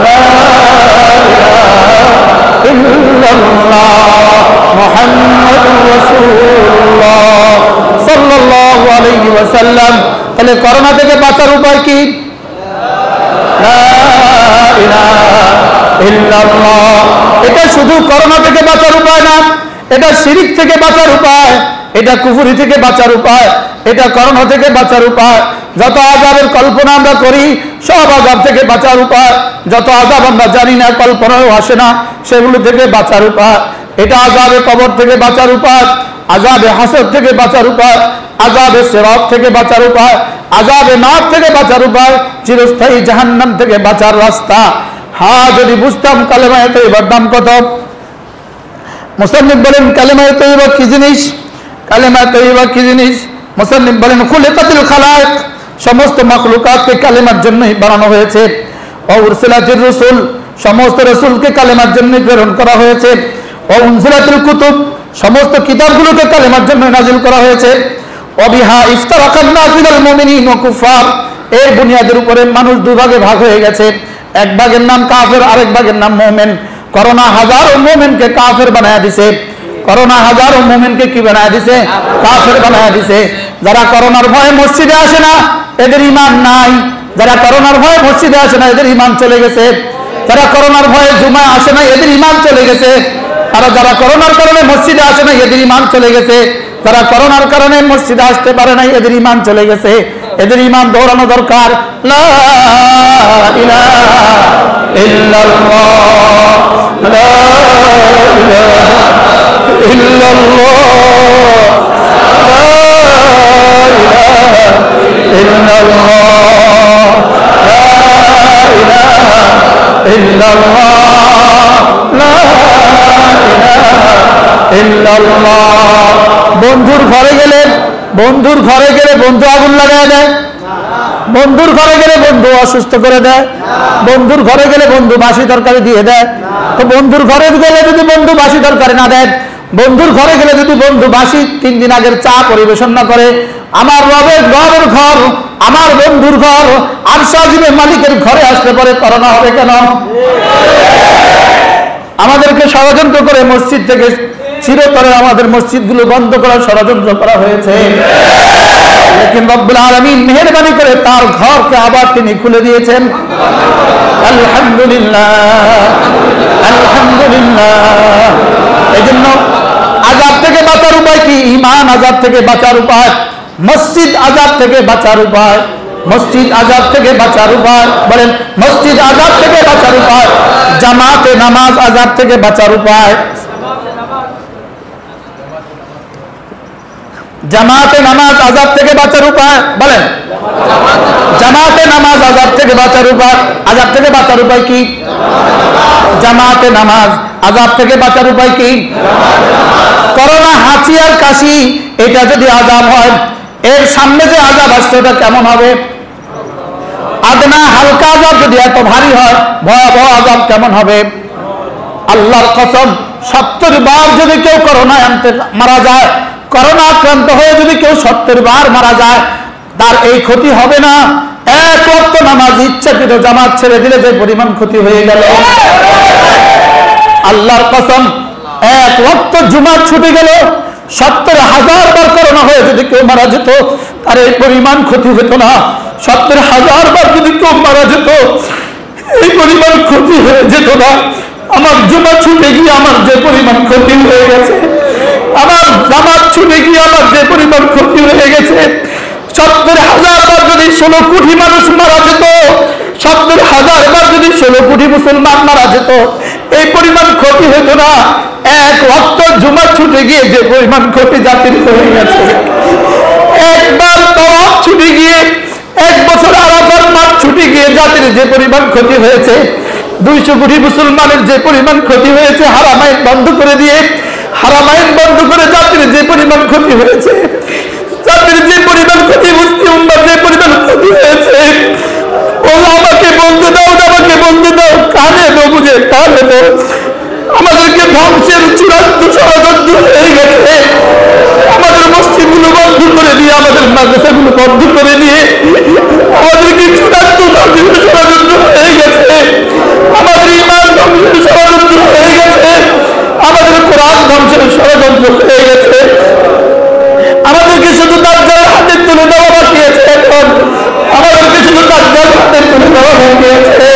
লা ইলাহা ইল্লাল্লাহ, মুহাম্মাদুর রাসূলুল্লাহ সাল্লাল্লাহু আলাইহি ওয়াসাল্লাম। তাহলে করোনা থেকে বাঁচার উপায় কি? লা ইলাহা ইল্লাল্লাহ। এটা শুধু করোনা থেকে বাঁচার উপায় না, এটা শিরক থেকে বাঁচার উপায়, এটা কুফরি থেকে বাঁচার উপায়, এটা করোনা থেকে বাঁচার উপায়। যত আযাবের কল্পনা আমরা করি সব আযাব থেকে বাঁচার উপায়, যত আযাব আমরা জানি না, কল্পনাও আসে না, সেগুলো থেকে বাঁচার উপায়। এটা আযাবে কবর থেকে বাঁচার উপায়, আযাবে হাসর থেকে বাঁচার উপায়, আযাবে সিরাত থেকে বাঁচার উপায়, আযাবে নার থেকে বাঁচার উপায়, চিরস্থায়ী জাহান্নাম থেকে বাঁচার রাস্তা। হ্যাঁ, যদি বুঝতাম কালেমায়ে তয়্যিবার দাম কত। মুসান্নিফ বলেন কালেমায়ে তয়্যিবা কি জিনিস? কালেমায়ে তয়্যিবা কি জিনিস? মুসান্নিফ বলেন খুলিকাতুল খালায়েক, সমস্ত মাখলুকাতকে কালেমার জন্যই বানানো হয়েছে। ওয়া উরসিলাতির রাসূল, সমস্ত রাসূলকে কালেমার জন্য প্রেরণ করা হয়েছে। ওয়া উনজিলাতুল কুতুব, সমস্ত কিতাবগুলোকে কালেমার জন্য নাজিল করা হয়েছে। ওয়া বিহা ইফতারাকান নাস মিনাল মুমিনিন ওয়া কুফার, এর বুনিয়াদের উপরে মানুষ দুই ভাগে ভাগ হয়ে গেছে। এক ভাগের নাম কাফের, আরেক ভাগের নাম মুমিন। করোনা হাজারো মুমিনকে কাফের বানায়া দিছে। করোনা হাজারো মুমিনকে কি বানায়া দিছে? কাফের বানায়া দিছে। যারা করোনার ভয়ে মসজিদে আসে না এদের ঈমান নাই, যারা করোনার ভয়ে মসজিদে আসে না এদের ঈমান চলে গেছে, যারা করোনার ভয়ে জুমায় আসে না এদের ঈমান চলে গেছে, আর যারা করোনার কারণে মসজিদে আসে না এদের ঈমান চলে গেছে, যারা করোনার কারণে মসজিদে আসতে পারে না এদের ঈমান চলে গেছে। এদের ঈমান দৌড়ানো দরকার। লা ইলাহা ইল্লাল্লাহ, লা ইলাহা ইল্লাল্লাহ, লা ইলাহা ইল্লাল্লাহ, লা ইলাহা ইল্লাল্লাহ, লা ইলাহা ইল্লাল্লাহ। বন্ধুর ঘরে গেলে বন্ধু আগুন লাগায় দেয়, বন্ধুর ঘরে গেলে বন্ধু অসুস্থ করে দেয়, বন্ধুর ঘরে গেলে বন্ধু বাসি তরকারি দিয়ে দেয়। তো বন্ধুর ঘরে গেলে যদি বন্ধু বাসি তরকারি না দেয়, বন্ধুর ঘরে গেলে যদি বন্ধু বাসি 3 দিন আগের চা পরিবেশন না করে, আমার রবের ঘর, আমার বন্ধুর ঘর, আরশ আজিমের মালিকের ঘরে আসতে পারে, করোনা হবে কেন? আমাদেরকে ষড়যন্ত্র করে মসজিদ থেকে চিরতরে আমাদের মসজিদগুলো বন্ধ করার ষড়যন্ত্র করা হয়েছে। লেকিন রব্বুল আলামিন মেহেরবানি করে তার ঘরকে আবার তিনি খুলে দিয়েছেন। আলহামদুলিল্লাহ, আলহামদুলিল্লাহ। এই জন্য আযাব থেকে বাঁচার উপায় কি? ঈমান আযাব থেকে বাঁচার উপায়, মসজিদ আযাব থেকে বাঁচার উপায়, মসজিদ আযাব থেকে বাঁচার উপায়, বলেন মসজিদ আযাব থেকে বাঁচার উপায়, জামাতে নামাজ আযাব থেকে বাঁচার উপায়, জামাতে নামাজ আযাব থেকে বাঁচার উপায়, বলেন জামাতে নামাজ আযাব থেকে বাঁচার উপায়। আযাব থেকে বাঁচার উপায় কি? জামাতে নামাজ। আযাব থেকে বাঁচার উপায় কি? করোনা, হাঁচি আর কাশি, এটা যদি আযাব হয়, এর সামনে যে আযাব আসছে ওটা কেমন হবে? আদনা হালকা আযাব যদি এত ভারী হয়, ভয়াবহ আযাব কেমন হবে? আল্লাহর কসম, 70 বার যদি কেউ করোনায় মারা যায়, করোনা আক্রান্ত হয়ে যদি কেউ 70 বার মারা যায়, তার এই ক্ষতি হবে না এক ওয়াক্ত নামাজ ইচ্ছাকৃত জামাত ছেড়ে দিলে যে পরিমাণ ক্ষতি হয়ে গেল। আল্লাহর কসম, এক ওয়াক্ত জুমাত ছুটে গেল, 70,000 বার করোনা হয়ে যদি কেউ মারা যেত, তার এই পরিমাণ ক্ষতি হতো না। 70,000 বার যদি কেউ মারা যেত, এই পরিমাণ ক্ষতি হয়ে যেত না। আমার জুমা ছুটে গিয়ে আমার যে পরিমাণ ক্ষতি হয়ে গেছে, আমার জামাত ছুটে গিয়ে আমার যে পরিমাণ ক্ষতি হয়ে গেছে, 70,000 বার যদি 16 কোটি মানুষ মারা যেত, 70,000 বার যদি 16 কোটি মুসলমান মারা যেত, এই পরিমাণ ক্ষতি হতো না। এক ওয়াক্ত জুমা ছুটে গিয়ে যে পরিমাণ ক্ষতি জাতির হয়ে গেছে, একবার তাওয়াফ ছুটে গিয়ে, এক বছর আরাফার মাঠ ছুটে গিয়ে জাতির যে পরিমাণ ক্ষতি হয়েছে, 200 কোটি মুসলমানের যে পরিমাণ ক্ষতি হয়েছে, হারামাইন বন্ধ করে দিয়ে, হারামাইন বন্ধ করে জাতির যে পরিমাণ ক্ষতি হয়েছে, জাতির যে পরিমাণ ক্ষতি, মুসলিম উম্মার যে পরিমাণ ক্ষতি হয়েছে, ও আমাকে বলতে দাও, আমাকে বলতে দাও, কানে দো, বুঝে কানে দো। আমাদেরকে ধ্বংসের চূড়ান্ত ষড়যন্ত্র হয়ে গেছে। আমাদের মসজিদগুলো বন্ধ করে দিয়ে, আমাদের মাদ্রাসাগুলো বন্ধ করে দিয়ে আমাদেরকে চূড়ান্ত ধ্বংসের ষড়যন্ত্র হয়ে গেছে। আমাদের ঈমান ধ্বংসের ষড়যন্ত্র হয়ে গেছে। আমাদের কোরআন ধ্বংসের ষড়যন্ত্র হয়ে গেছে। আমাদেরকে শুধু দাজ্জাল হাতে তুলে দেওয়া বাকি আছে। এখন আমাদেরকে শুধু দাজ্জাল হাতে তুলে দেওয়া বাকি আছে।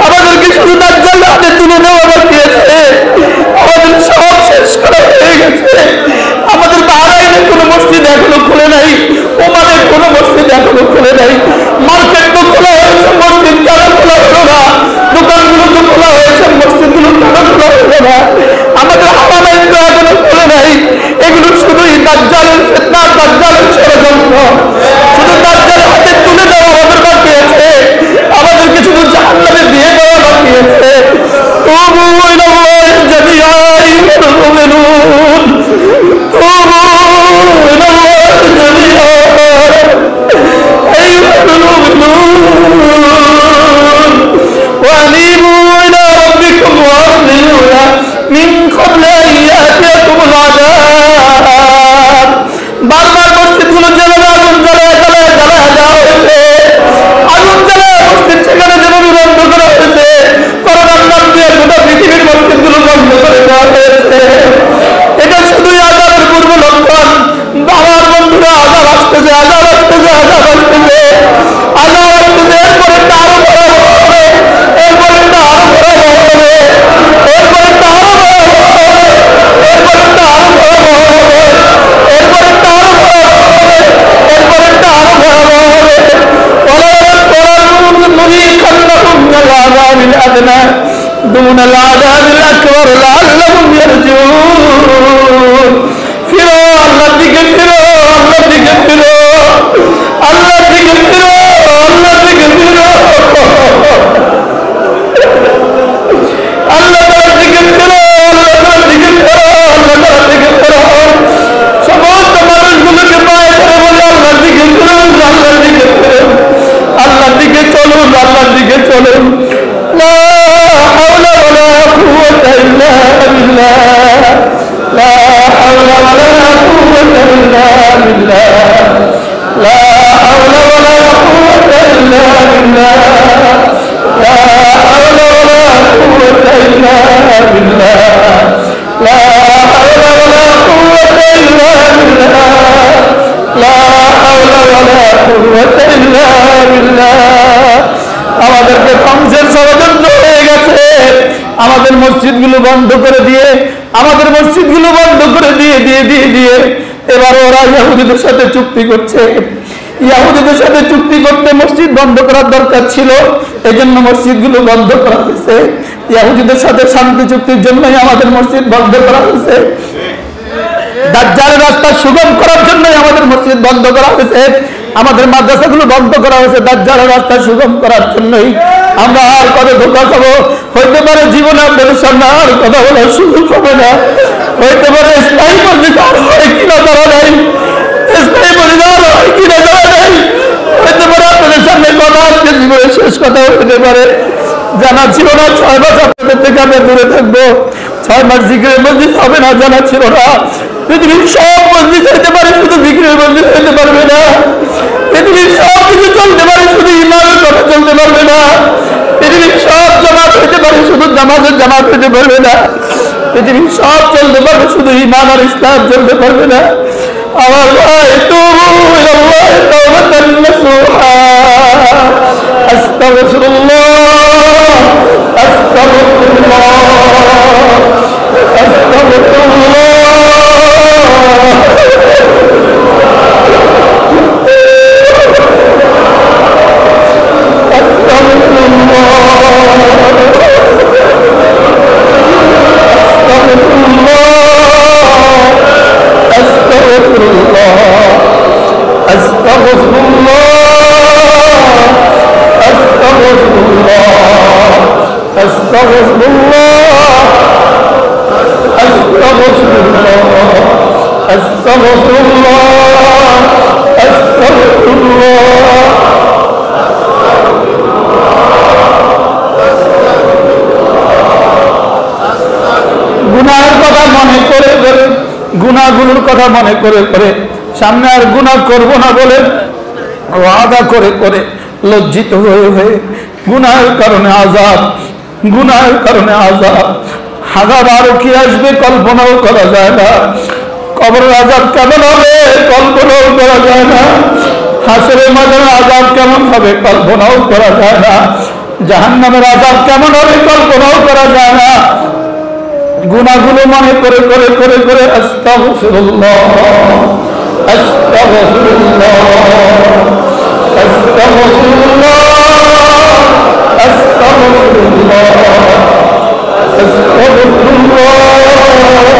আমাদেরকে শুধু দাজ্জাল হাতে তুলে দেওয়া বাকি আছে। আমাদের সব শেষ করা হয়ে গেছে। আমাদের বাহরাইনে কোনো মসজিদ এখনো খুলে নাই, ওমানের কোনো মসজিদ এখনো খুলে নাই। মার্কেট তো খোলা হয়েছে, মসজিদ কেন খোলা হলো না? দোকানগুলো তো খোলা হয়েছে, মসজিদগুলো কেন খোলা হলো না? আমাদের হারামাইন তো এখনো খুলে নাই। এগুলো শুধুই দাজ্জালের ফিতনা, দাজ্জালের ষড়যন্ত্র। শুধু দাজ্জাল হাতে তুলে দেওয়া আমাদের বাকি আছে। আমাদেরকে শুধু জাহান্নামে দিয়ে দেওয়া বাকি আছে। তুবু ইলাল্লাহি জামিআ আইয়ুহাল মুমিনুন, তুবু ইলাল্লাহি জামিআ আইয়ুহাল মুমিনুন ওয়া আনিবু ইলা রাব্বিকুম ওয়া আসলিমু মিন ক্বাবলি আন ইয়াতিয়াকুমুল আযাব। বারবার মসজিদগুলো জ্বালানো, আগুন জ্বালায় জ্বালায় জ্বালায় দেওয়া হয়েছে। আগুন জ্বালায় মসজিদ সেখানে যেভাবে বন্ধ করা হয়েছে, করোনার নাম দিয়ে গোটা পৃথিবীর মসজিদগুলো বন্ধ করে দেওয়া হয়েছে। এটা শুধুই আযাবের পূর্ব লক্ষণ। আমার বন্ধুরা, আযাব আসতেছে, আযাব আসতেছে, আযাব আসতেছে, আযাব আসতেছে। এরপরেরটা আরো ভয়াবহ হবে, এরপরেরটা আরো ভয়াবহ হবে, এরপরেরটা আরো ভয়াবহ হবে, এরপরেরটা আরো ভয়াবহ হবে, এরপরেরটা আরো ভয়াবহ হবে, এরপরেরটা আরো ভয়াবহ হবে। ولنذيقنهم من العذاب الأدنى دون العذاب الأكبر لعلهم يرجعون। ফিরো, আল্লাহর দিকে ফিরো, আল্লাহর দিকে ফিরো, আল্লাহর দিকে ফিরো, আল্লাহর দিকে ফিরো, আল্লাহ তাআলার দিকে ফিরো, আল্লাহ তাআলার দিকে ফিরো, আল্লাহ তাআলার দিকে ফিরো। সমস্ত মানুষগুলোকে পায়ে ধরে বলে আল্লাহর দিকে ফিরুন, আল্লাহর দিকে ফিরুন, আল্লাহর দিকে চলুন, আল্লাহর দিকে চলুন। লা হাওলা ওয়ালা কুওয়াতা ইল্লা বিল্লাহ, লা হাওলা ওয়ালা কুওয়াতা ইল্লা বিল্লাহ, লা হাওলা ওয়ালা কুওয়াতা ইল্লা বিল্লাহ, লা হাওলা ওয়ালা কুওয়াতা ইল্লা বিল্লাহ, লা হাওলা ওয়ালা কুওয়াতা ইল্লা বিল্লাহ, লা হাওলা ওয়ালা কুওয়াতা ইল্লা বিল্লাহ। আমাদেরকে ধ্বংসের ষড়যন্ত্র হয়ে গেছে। আমাদের মসজিদগুলো বন্ধ করে দিয়ে আমাদের মসজিদগুলো বন্ধ করে দিয়ে দিয়ে দিয়ে দিয়ে এবার ওরা ইহুদিদের সাথে চুক্তি করছে। ইহুদিদের সাথে চুক্তি করতে মসজিদ বন্ধ করার দরকার ছিল, এজন্য মসজিদগুলো বন্ধ করা হয়েছে। ইহুদিদের সাথে শান্তি চুক্তির জন্যই আমাদের মসজিদ বন্ধ করা হয়েছে। দাজ্জালের রাস্তা সুগম করার জন্যই আমাদের মসজিদ বন্ধ করা হয়েছে, আমাদের মাদ্রাসাগুলো বন্ধ করা হয়েছে দাজ্জালের রাস্তা সুগম করার জন্যই। আমরা আর কত ধোঁকা খাবো? হইতে পারে জীবনে আপনাদের সামনে আর কথা বলার সুযোগ হবে না, হইতে পারে স্থায়ী পরিবার হয় কিনা তারা নেই, স্থায়ী পরিবার হয় কিনা তারা নেই, হইতে পারে আপনাদের সামনে কথা আজকে জীবনের শেষ কথা হইতে পারে। জানা ছিল না 6 মাস আপনাদের থেকে আমরা দূরে থাকবো, 6 মাস জিকিরের মসজিদ হবে না, জানা ছিল না। পৃথিবীর সব মসজিদ হইতে পারে, শুধু জিকিরের মসজিদ হইতে পারবে না। পৃথিবীর সব কিছু চলতে পারে, শুধু ইমানের কথা চলতে পারবে না। পৃথিবীর সব জামাত হইতে পারে, শুধু জামাতের জামাত হইতে পারবে না। পৃথিবীর সব চলতে পারবে, শুধু ইমান আর ইসলাম চলতে পারবে না। আমার ভাই তুবু ইলাল্লাহি তাওবাতান নাসুহা। আস্তাগফিরুল্লাহ আস্তাগফিরুল্লাহ আস্তাগফিরুল্লাহ। গুনাহগুলোর কথা মনে করে করে সামনে আর গুনাহ করব না বলে ওয়াদা করে করে লজ্জিত হয়ে হয়ে গুনাহের কারণে আযাব, গুনাহের কারণে আযাব। আযাব আরো কি আসবে কল্পনাও করা যায় না। কবরের আযাব কেমন হবে কল্পনাও করা যায় না। হাসরের ময়দানের আযাব কেমন হবে কল্পনাও করা যায় না। জাহান্নামের আযাব কেমন হবে কল্পনাও করা যায় না। গুনাহগুলো মনে করে করে করে করে আস্তাগফিরুল্লাহ আস্তাগফিরুল্লাহ আস্তাগফিরুল্লাহ আস্তাগফিরুল্লাহ আস্তাগফিরুল্লাহ।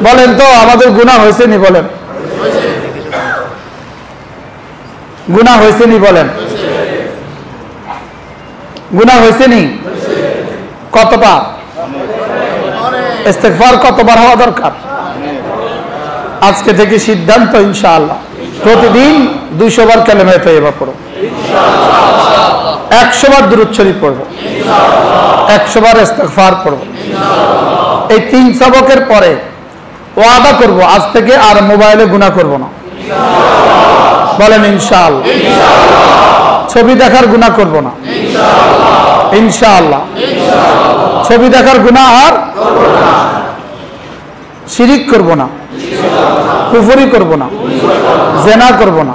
বলেন তো আমাদের গুনাহ হয়েছে নি? বলেন গুনাহ হয়েছে নি? বলেন গুনাহ হয়েছে নি? কতবার? ইস্তেগফার কতবার হওয়া দরকার? আজকে থেকে সিদ্ধান্ত ইনশাআল্লাহ প্রতিদিন 200 বার কালেমা তয়্যিবা পড়ো, 100 বার দুরূদ শরীফ পড়বো, 100 বার ইস্তেগফার পড়বো। এই 3 সবকের পরে ওয়াদা করব আজ থেকে আর মোবাইলে গুনাহ করব না। বলেন ইনশাআল্লাহ। ছবি দেখার গুনাহ করব না ইনশাআল্লাহ। ছবি দেখার গুনাহ আর করব না। শিরিক করব না, কুফরি করব না, জেনা করব না,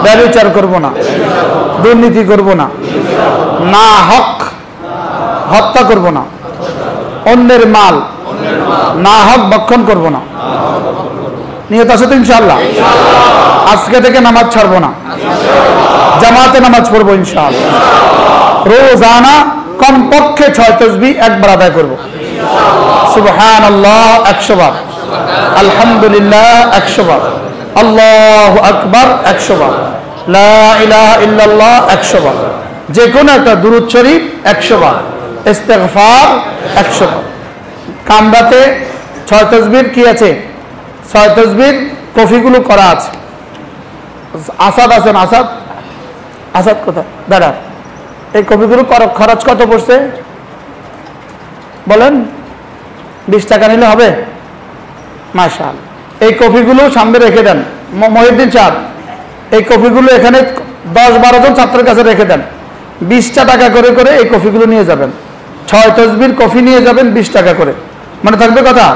ব্যভিচার করব না, দুর্নীতি করব না, না হক হত্যা করব না, অন্যের মাল না হক ভক্ষণ করব না। নিয়ত আছে তো ইনশাআল্লাহ? আজকে থেকে নামাজ ছাড়বো না, জামাতে নামাজ পড়বো ইনশাআল্লাহ। রোজানা কমপক্ষে 6 তাসবিহ একবার আদায় করব। সুবহানাল্লাহ 100 বার, আলহামদুলিল্লাহ 100 বার, আল্লাহু আকবার 100 বার, লা ইলাহা ইল্লাল্লাহ 100 বার, যে কোনো একটা দুরূদ শরীফ 100 বার, ইস্তিগফার 100 বার। কামরাতে 6 তাসবিহ কি আছে? 6 তাসবিহ কফিগুলো করা আছে। আসাদ আছেন? আসাদ, আসাদ কোথায়? দাঁড়া, এই কফিগুলো খরচ কত পড়ছে বলেন? 20 টাকা নিলে হবে? মাশাআল্লাহ। এই কফিগুলো সামনে রেখে দেন। মহিউদ্দিন সাহেব, এই কফিগুলো এখানে 10-12 জন ছাত্রের কাছে রেখে দেন। 20 টাকা করে করে এই কফিগুলো নিয়ে যাবেন। 6 তাসবিহ কফি নিয়ে যাবেন 20 টাকা করে। মনে থাকবে কথা?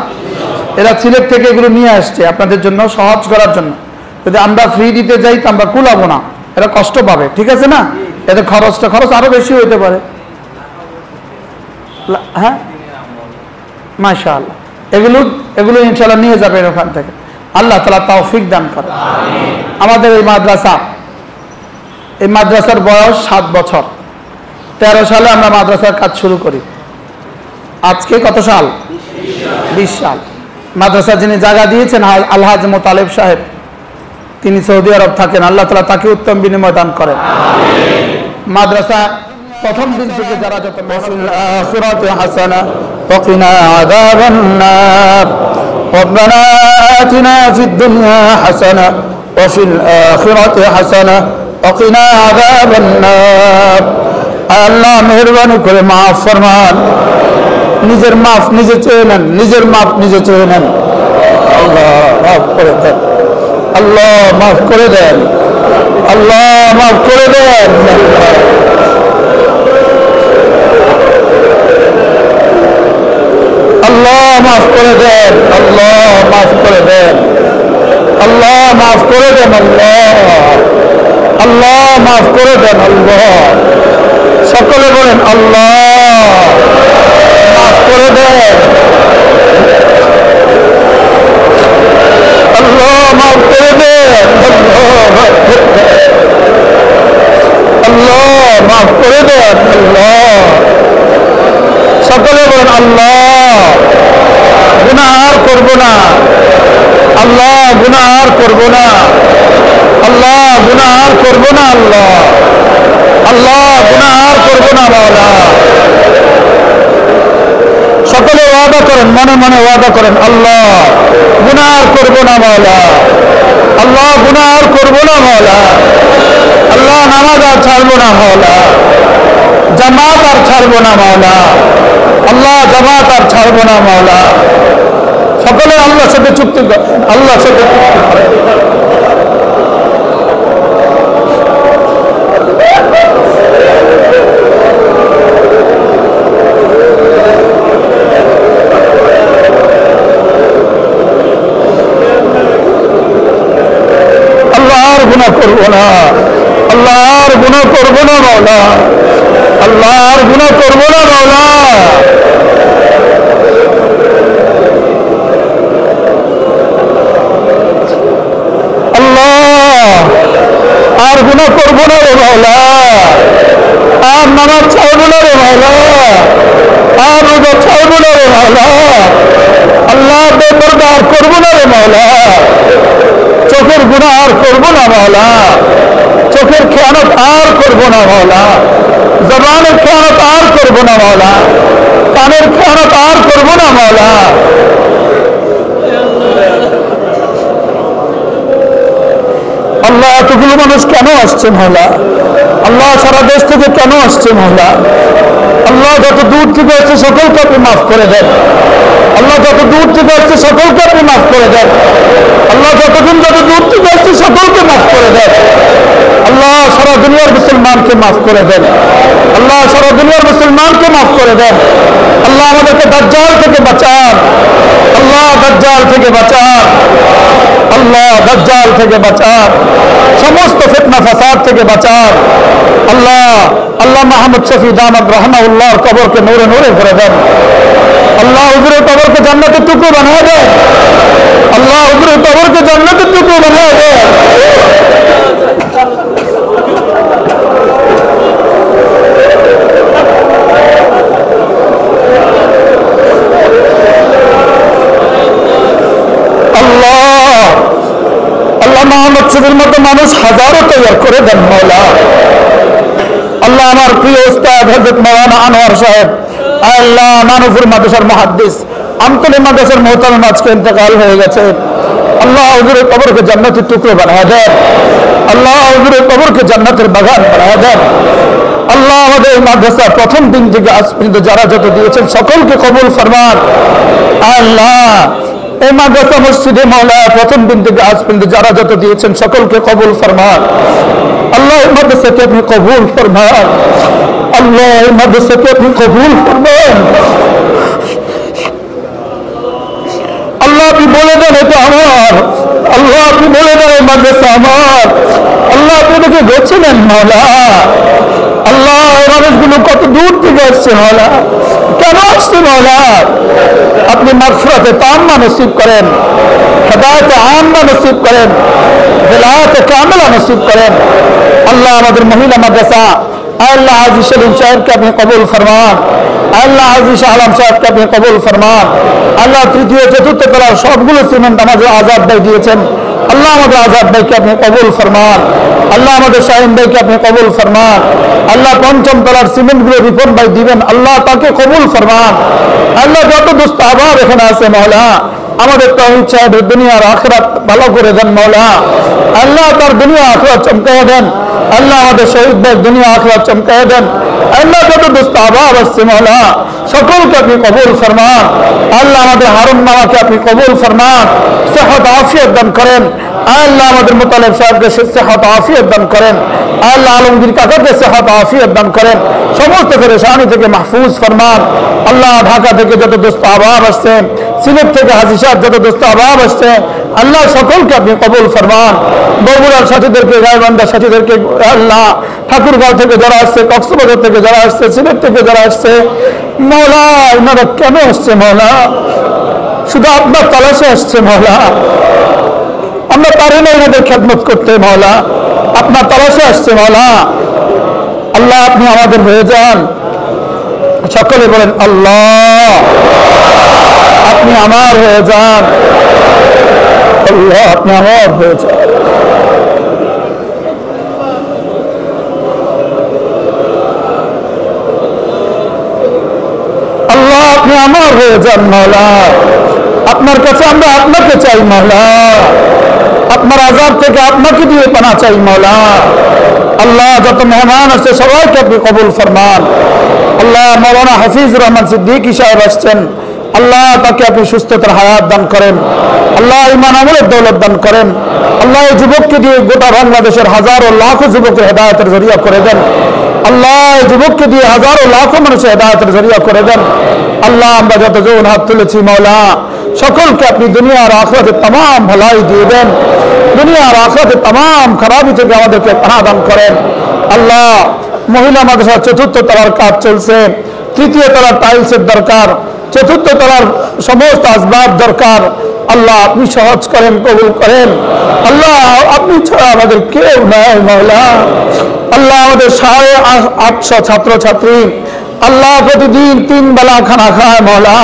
এরা সিলেট থেকে এগুলো নিয়ে আসছে আপনাদের জন্য, সহজ করার জন্য। যদি আমরা ফ্রি দিতে যাই তো আমরা কুলাবো না, এরা কষ্ট পাবে। ঠিক আছে না? এতে খরচ আরো বেশি হইতে পারে। হ্যাঁ, মাশাআল্লাহ। এগুলো ইনশাআল্লাহ নিয়ে যাবেন ওখান থেকে। আল্লাহ তাআলা তৌফিক দান করে। আমাদের এই মাদ্রাসার বয়স 7 বছর। 13 সালে আমরা মাদ্রাসার কাজ শুরু করি। আজকে কত সাল? 20 সাল। মাদ্রাসা যিনি জায়গা দিয়েছেন আলহাজ মোতালেব সাহেব, তিনি সৌদি আরব থাকেন। আল্লাহ তাআলা তাকে উত্তম বিনিময় দান করেন। মাদ্রাসা প্রথম দিন থেকে যারা যত আখিরাতে হাসানা ওয়া কিনা আযাবান নার রব্বানা আতিনা ফিদ দুনিয়া হাসানা ওয়া ফিল আখিরাতি হাসানা ওয়া কিনা আযাবান নার। আল্লাহ মেহেরবানি করে মাফ ফরমান। নিজের মাফ নিজে চেয়ে নেন, নিজের মাফ নিজে চেয়ে নেন। আল্লাহ মাফ করে দেন, আল্লাহ মাফ করে দেন, আল্লাহ মাফ করে দেন। আল্লাহ মাফ করে দেন, আল্লাহ মাফ করে দেন, আল্লাহ মাফ করে দেন, আল্লাহ মাফ করে দেন। আল্লাহ সকলে বলেন আল্লাহ মাফ করে দেন, আল্লাহ মাফ করে দেন, আল্লাহ মাফ করে দেন। আল্লাহ সকলে বলেন আল্লাহ গুনাহ আর করব না, আল্লাহ গুনাহ আর করব না, আল্লাহ গুনাহ আর করব না, আল্লাহ আল্লাহ গুনাহ আর করব না। মাওলা সকলে ওয়াদা করেন, মনে মনে ওয়াদা করেন আল্লাহ গুনাহ আর করব না। মাওলা আল্লাহ গুনাহ আর করব না। মাওলা আল্লাহ নামাজ আর ছাড়বো না। মাওলা জামাত আর ছাড়বো না। মাওলা আল্লাহ জামাত আর ছাড়বো না। মাওলা সকলে আল্লাহর সাথে চুক্তি করেন, আল্লাহর সাথে চুক্তি করেন। আল্লাহর গুনাহ করবো না, আল্লাহর গুনাহ করবো না। মাওলা আল্লাহর গুনাহ করবো না। মাওলা আর গুনাহ করবো না রে মাওলা, আর নামাজ ছাড়বো না রে মাওলা, আর রোজা ছাড়বো না রে মাওলা। আল্লাহ বেপরদা আর করবো না রে মাওলা, চোখের গুনাহ আর করবো না। মাওলা চোখের খেয়ানত আর করবো না। মাওলা জবানের খেয়ানত আর করবো না। মাওলা কানের খেয়ানত আর করবো না। মাওলা আল্লাহ এতগুলো মানুষ কেন আসছে মাওলা? আল্লাহ সারা দেশ থেকে কেন আসছে মাওলা? আল্লাহ যত দূর থেকে আসছে সকলকে আপনি মাফ করে দেন। আল্লাহ যত দূর থেকে আসছে সকলকে আপনি মাফ করে দেন। আল্লাহ যত দূর থেকে আসছে সকলকে মাফ করে দেন। আল্লাহ সারা দুনিয়ার মুসলমানকে মাফ করে দেন। আল্লাহ সারা দুনিয়ার মুসলমানকে মাফ করে দেন। আল্লাহ আমাদেরকে দাজ্জাল থেকে বাঁচান। আল্লাহ দাজ্জাল দাজ্জাল থেকে বাঁচান আল্লাহ, দাজ্জাল থেকে বাঁচান, সমস্ত ফিতনা ফাসাদ থেকে বাঁচান আল্লাহ। আল্লাহ মাহমুদ শফি দামাত রাহমাহুল্লাহর কবরকে নূরে নূরে ভরে দেন আল্লাহ। হুজুরের কবরকে জান্নাতের টুকরো বানিয়ে দেন আল্লাহ। হুজুরের কবরকে জান্নাতের টুকরো বানিয়ে দেন। মোহাম্মদ শফির মতো মানুষ হাজারো তৈরি করে দেন মওলা আল্লাহ। আমার প্রিয় উস্তাদ হযরত মাওলানা আনোয়ার সাহেব আল্লাহ মানপুর মাদ্রাসার মুহাদ্দিস আমতলী মাদ্রাসার মোহতামিম আজকে ইন্তেকাল হয়ে গেছে আল্লাহ। হুজুরের কবরকে জান্নাতের টুকরো বানিয়ে দেন আল্লাহ। হুজুরের কবরকে জান্নাতের বাগান বানিয়ে দেন আল্লাহ। আমাদের মাদ্রাসা প্রথম দিন থেকে আজ পর্যন্ত যারা যত দিয়েছেন সকলকে কবুল ফরমান আল্লাহ। এই মাদ্রাসা মসজিদে মাওলা প্রথম দিন থেকে আজ পর্যন্ত যারা যত দিয়েছেন সকলকে কবুল ফরমান আল্লাহ। এই মাদ্রাসাকে আপনি কবুল ফরমান আল্লাহ। এই মাদ্রাসাকে আপনি কবুল ফরমান আল্লাহ। আপনি বলে দেন এটা আমার আল্লাহ। আপনি বলে দেন এই মাদ্রাসা আমার আল্লাহ। আপনি দেখে গেছিলেন মাওলা আল্লাহ। এই মানুষগুলো কত দূর থেকে আসছে মাওলা, কেন আসছে মাওলা? আপনি মাগফিরাতে তাম্মা নসিব করেন, হেদায়েতে আম্মা নসিব করেন, ভিলায়াতে কামিলা নসিব করেন আল্লাহ। আমাদের মহিলা মাদ্রাসা আল্লাহ হাজী সেলিম সাহেবকে আপনি কবুল ফরমান আল্লাহ। হাজী শাহ আলম সাহেবকে আপনি কবুল ফরমান আল্লাহ। তৃতীয় চতুর্থ তলার সবগুলো সিমেন্ট আমাদের আজাদ ভাই দিয়েছেন আল্লাহ। আমাদের আজাদ ভাইকে আপনি কবুল ফরমান আল্লাহ। আমাদের শাহিন ভাইকে আপনি কবুল ফরমান আল্লাহ। পঞ্চম তলার সিমেন্টগুলো রিপন ভাই দিবেন আল্লাহ, তাকে কবুল ফরমান আল্লাহ। যত দুস্থ আবার এখানে আছে মাওলা আমাদের তাওহীদ সাহেবের দুনিয়া আর আখিরাত ভালো করে দেন মাওলা আল্লাহ। তার দুনিয়া আখিরাত চমকায় দেন আল্লাহ। আমাদের শহীদ ভাই দুনিয়া আখিরাত চমকায় দেন আল্লাহ। যত দুস্থ আবার আসছে মাওলা সকলকে আপনি কবুল ফরমান আল্লাহ। আমাদের হারুন মামাকে আপনি কবুল ফরমান, সেহত আফিয়ত দান করেন আল্লাহ। আমাদের মুতালেব সাহেবকে সেহত আফিয়ত দান করেন আল্লাহ। আলমগীর কাকাকে সেহত আফিয়ত দান করেন, সমস্ত পেরেশানি থেকে মাহফুজ ফরমান আল্লাহ। ঢাকা থেকে যত দোস্ত আবাব আসছেন, সিলেট থেকে হাজী সাহেব যত দোস্ত আবাব আসছে আল্লাহ সকলকে আপনি কবুল ফরমান। বগুড়ার সাথীদেরকে, গাইবান্ধার সাথীদেরকে আল্লাহ। ঠাকুরগাঁও থেকে যারা আসছে, কক্সবাজার থেকে যারা আসছে, সিলেট থেকে যারা আসছে মওলা, ওনারা কেন আসছে মওলা? শুধু আপনার তালাশে আসছে মওলা। আমরা পারি না এনাদের খেদমত করতে মওলা, আপনার তালাশে আসছে মওলা আল্লাহ। আপনি আমাদের হয়ে যান, সকলে বলেন আল্লাহ। আপনি আমার হয়ে যান আল্লাহ। আপনি আমার হয়ে যান আল্লাহ। আপনি আমার হয়ে যান মাওলা। আপনার কাছে আমরা আপনাকে চাই মাওলা। আপনার আযাব থেকে আপনাকে দিয়ে পানা চাই মাওলা আল্লাহ। যত মেহমান আছে সবাইকে আপনি কবুল ফরমান আল্লাহ। মাওলানা হাফিজুর রহমান সিদ্দিকী সাহেব আসছেন আল্লাহ, তাকে আপনি সুস্থতার হায়াত দান করেন আল্লাহ। ঈমান আমলের দৌলত দান করেন আল্লাহ। এই যুবককে দিয়ে গোটা বাংলাদেশের হাজারো লাখো যুবকের হেদায়েতের জরিয়া করে দেন আল্লাহ। এই যুবককে দিয়ে হাজারো লাখো মানুষের হেদায়েতের জরিয়া করে দেন আল্লাহ। আমরা যত যৌন হাত তুলেছি মাওলা সকলকে আপনি দুনিয়া আর আখিরাতে तमाम ভলাই দিয়ে দেন, দুনিয়া আর আখিরাতে तमाम খারাপি থেকে আমাদেরকে পানাহ দান করেন আল্লাহ। মহিলা মাদ্রাসার চতুর্থ তলার কাজ চলছে, তৃতীয় তলার টাইলসের দরকার, চতুর্থ তলার সমস্ত আসবাব দরকার আল্লাহ। আপনি সহজ করেন, কবুল করেন আল্লাহ। আপনি ছাড়া আমাদের কেউ নাই মাওলা আল্লাহ। আমাদের 850 ছাত্র ছাত্রী আল্লাহ প্রতিদিন 3 বেলা খানা খায় মাওলা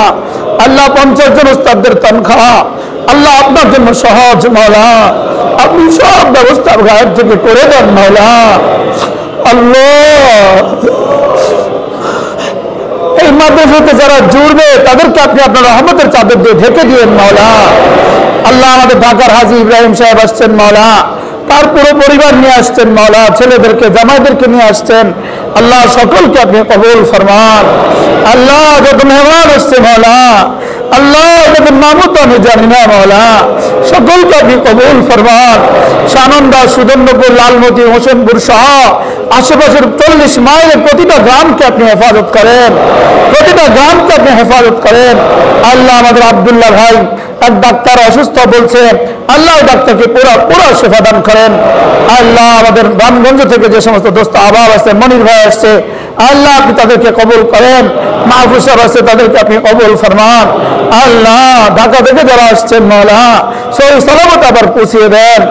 আল্লাহ। 50 জন উস্তাদদের তনখা আল্লাহ আপনার জন্য সহজ মাওলা। আপনি সব ব্যবস্থা গায়েব থেকে করে দেন মাওলা আল্লাহ। এই মাদ্রাসাতে যারা জুড়বে তাদেরকে আপনি আপনার রহমতের চাদর দিয়ে ঢেকে দিয়েন মাওলা আল্লাহ। আমাদের ঢাকার হাজী ইব্রাহিম সাহেব আসছেন মাওলা, তার পুরো পরিবার নিয়ে আসছেন মাওলা, ছেলেদেরকে জামাইদেরকে নিয়ে আসছেন আল্লাহ। সকলকে আপনি কবুল ফরমান আল্লাহ। যত মেহমান আসছে মাওলা আল্লাহ এদের নামও তো আমি জানি না মওলা, সকলকে আপনি কবুল ফরমান। সানন্দা, সুদর্ণপুর, লালমতি, হোসেনপুর সহ আশেপাশের 40 মাইলের প্রতিটা গ্রামকে আপনি হেফাজত করেন, প্রতিটা গ্রামকে আপনি হেফাজত করেন। আল্লাহ আমাদের আব্দুল্লাহ ভাই এক ডাক্তার অসুস্থ বলছে, আল্লাহ ডাক্তারকে পুরা শেফা দান করেন। আল্লাহ আমাদের রামগঞ্জ থেকে যে সমস্ত দোস্ত আবার আসছে, মনির ভাই আসছে, আল্লাহ আপনি তাদেরকে কবুল করেন। মাহফুজ সাহেব আসছে, তাদেরকে আপনি কবুল ফরমান। আল্লাহ ঢাকা থেকে যারা আসছেন মওলা সহি সালামত আবার পৌঁছিয়ে দেন।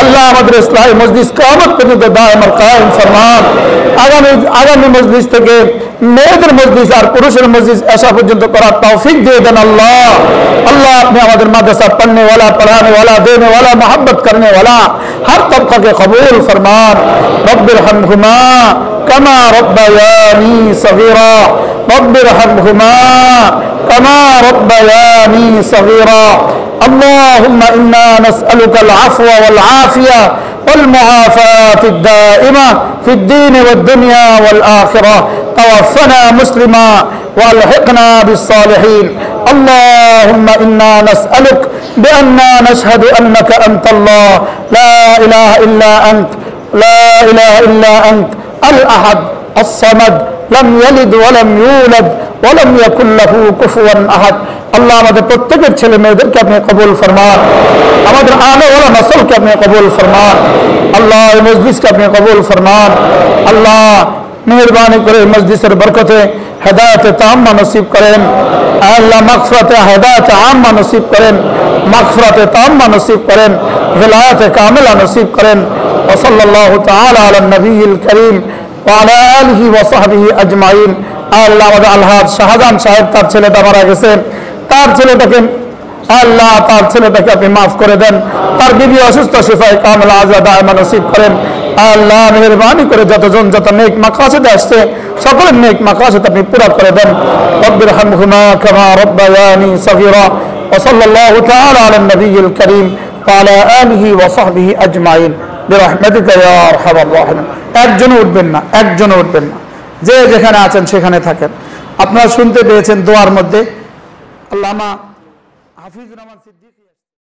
আল্লাহ আমাদের ইসলাহি মজলিস কিয়ামত পর্যন্ত দায়েম আর কায়েম ফরমান। আগামী মজলিস থেকে মেয়েদের মজলিস আর পুরুষের মজলিস এসা পর্যন্ত করার তৌফিক দিয়ে দেন আল্লাহ। আল্লাহ আপনি আমাদের মাদ্রাসা पढ़ने वाला, पढ़ाने वाला, देने वाला, मोहब्बत करने वाला हर तबका के कबूल फरमान। रब्बिरहमहुमा कमा रब्बयानी सगीरा, रब्बिरहमहुमा कमा रब्बयानी सगीरा। اللهم إنا نسألك العفو والعافية والمعافاة الدائمة في الدين والدنيا والآخرة. توفنا مسلما والحقنا بالصالحين. اللهم إنا نسألك بأننا نشهد أنك أنت الله لا إله إلا أنت، لا إله إلا أنت الأحد الصمد لم يلد ولم يولد ولم يكن له كفوا أحد। আল্লাহ আমাদের প্রত্যেকের ছেলে মেয়েদেরকে আপনি কবুল ফরমান, আমাদের আলে ওয়ালা নসলকে আপনি কবুল ফরমান। আল্লাহ এই মজলিসকে আপনি কবুল ফরমান। আল্লাহ মেহরবানি করে মজলিসের বরকতে হেদায়েতে তাম্মা নসিব করেন। আল্লাহ মাগফিরাতে হেদায়েতে আম্মা নসিব করেন, মাগফিরাতে তাম্মা নসিব করেন, ভিলায়াতে কামিলা নসিব করেন। ওয়া সাল্লাল্লাহু তাআলা আলা নবিয়িল কারীম ওয়া আলা আলিহি ওয়া সাহবিহি আজমাইন। আল্লাহ আমাদের আলহাজ শাহজাহান সাহেব, তার ছেলেটা মারা গেছে, তার ছেলেটাকে আল্লাহ তার ছেলেটাকে আপনি মাফ করে দেন, তার বিবি অসুস্থ, শিফায়ে কামিলা আজলা দায়মা নসিব করেন। আল্লাহ মেহেরবানি করে যতজন যত নেক মাকাসিদে আসছে সকলের নেক মাকাসিদ আপনি পুরা করে দেন। রব্বিরহামহুমা কামা রব্বায়ানি সগীরা। ওয়া সাল্লাল্লাহু তাআলা আলা নবিয়িল কারীম ওয়া আলা আলিহি ওয়া সাহবিহি আজমাইন বিরহমাতিকা ইয়া আরহামার রাহিমিন। একজনও উঠবেন না, একজনও উঠবেন না, যে যেখানে আছেন সেখানে থাকেন। আপনারা শুনতে পেয়েছেন দোয়ার মধ্যে আল্লামা হাফিজুর রহমান সিদ্দিকী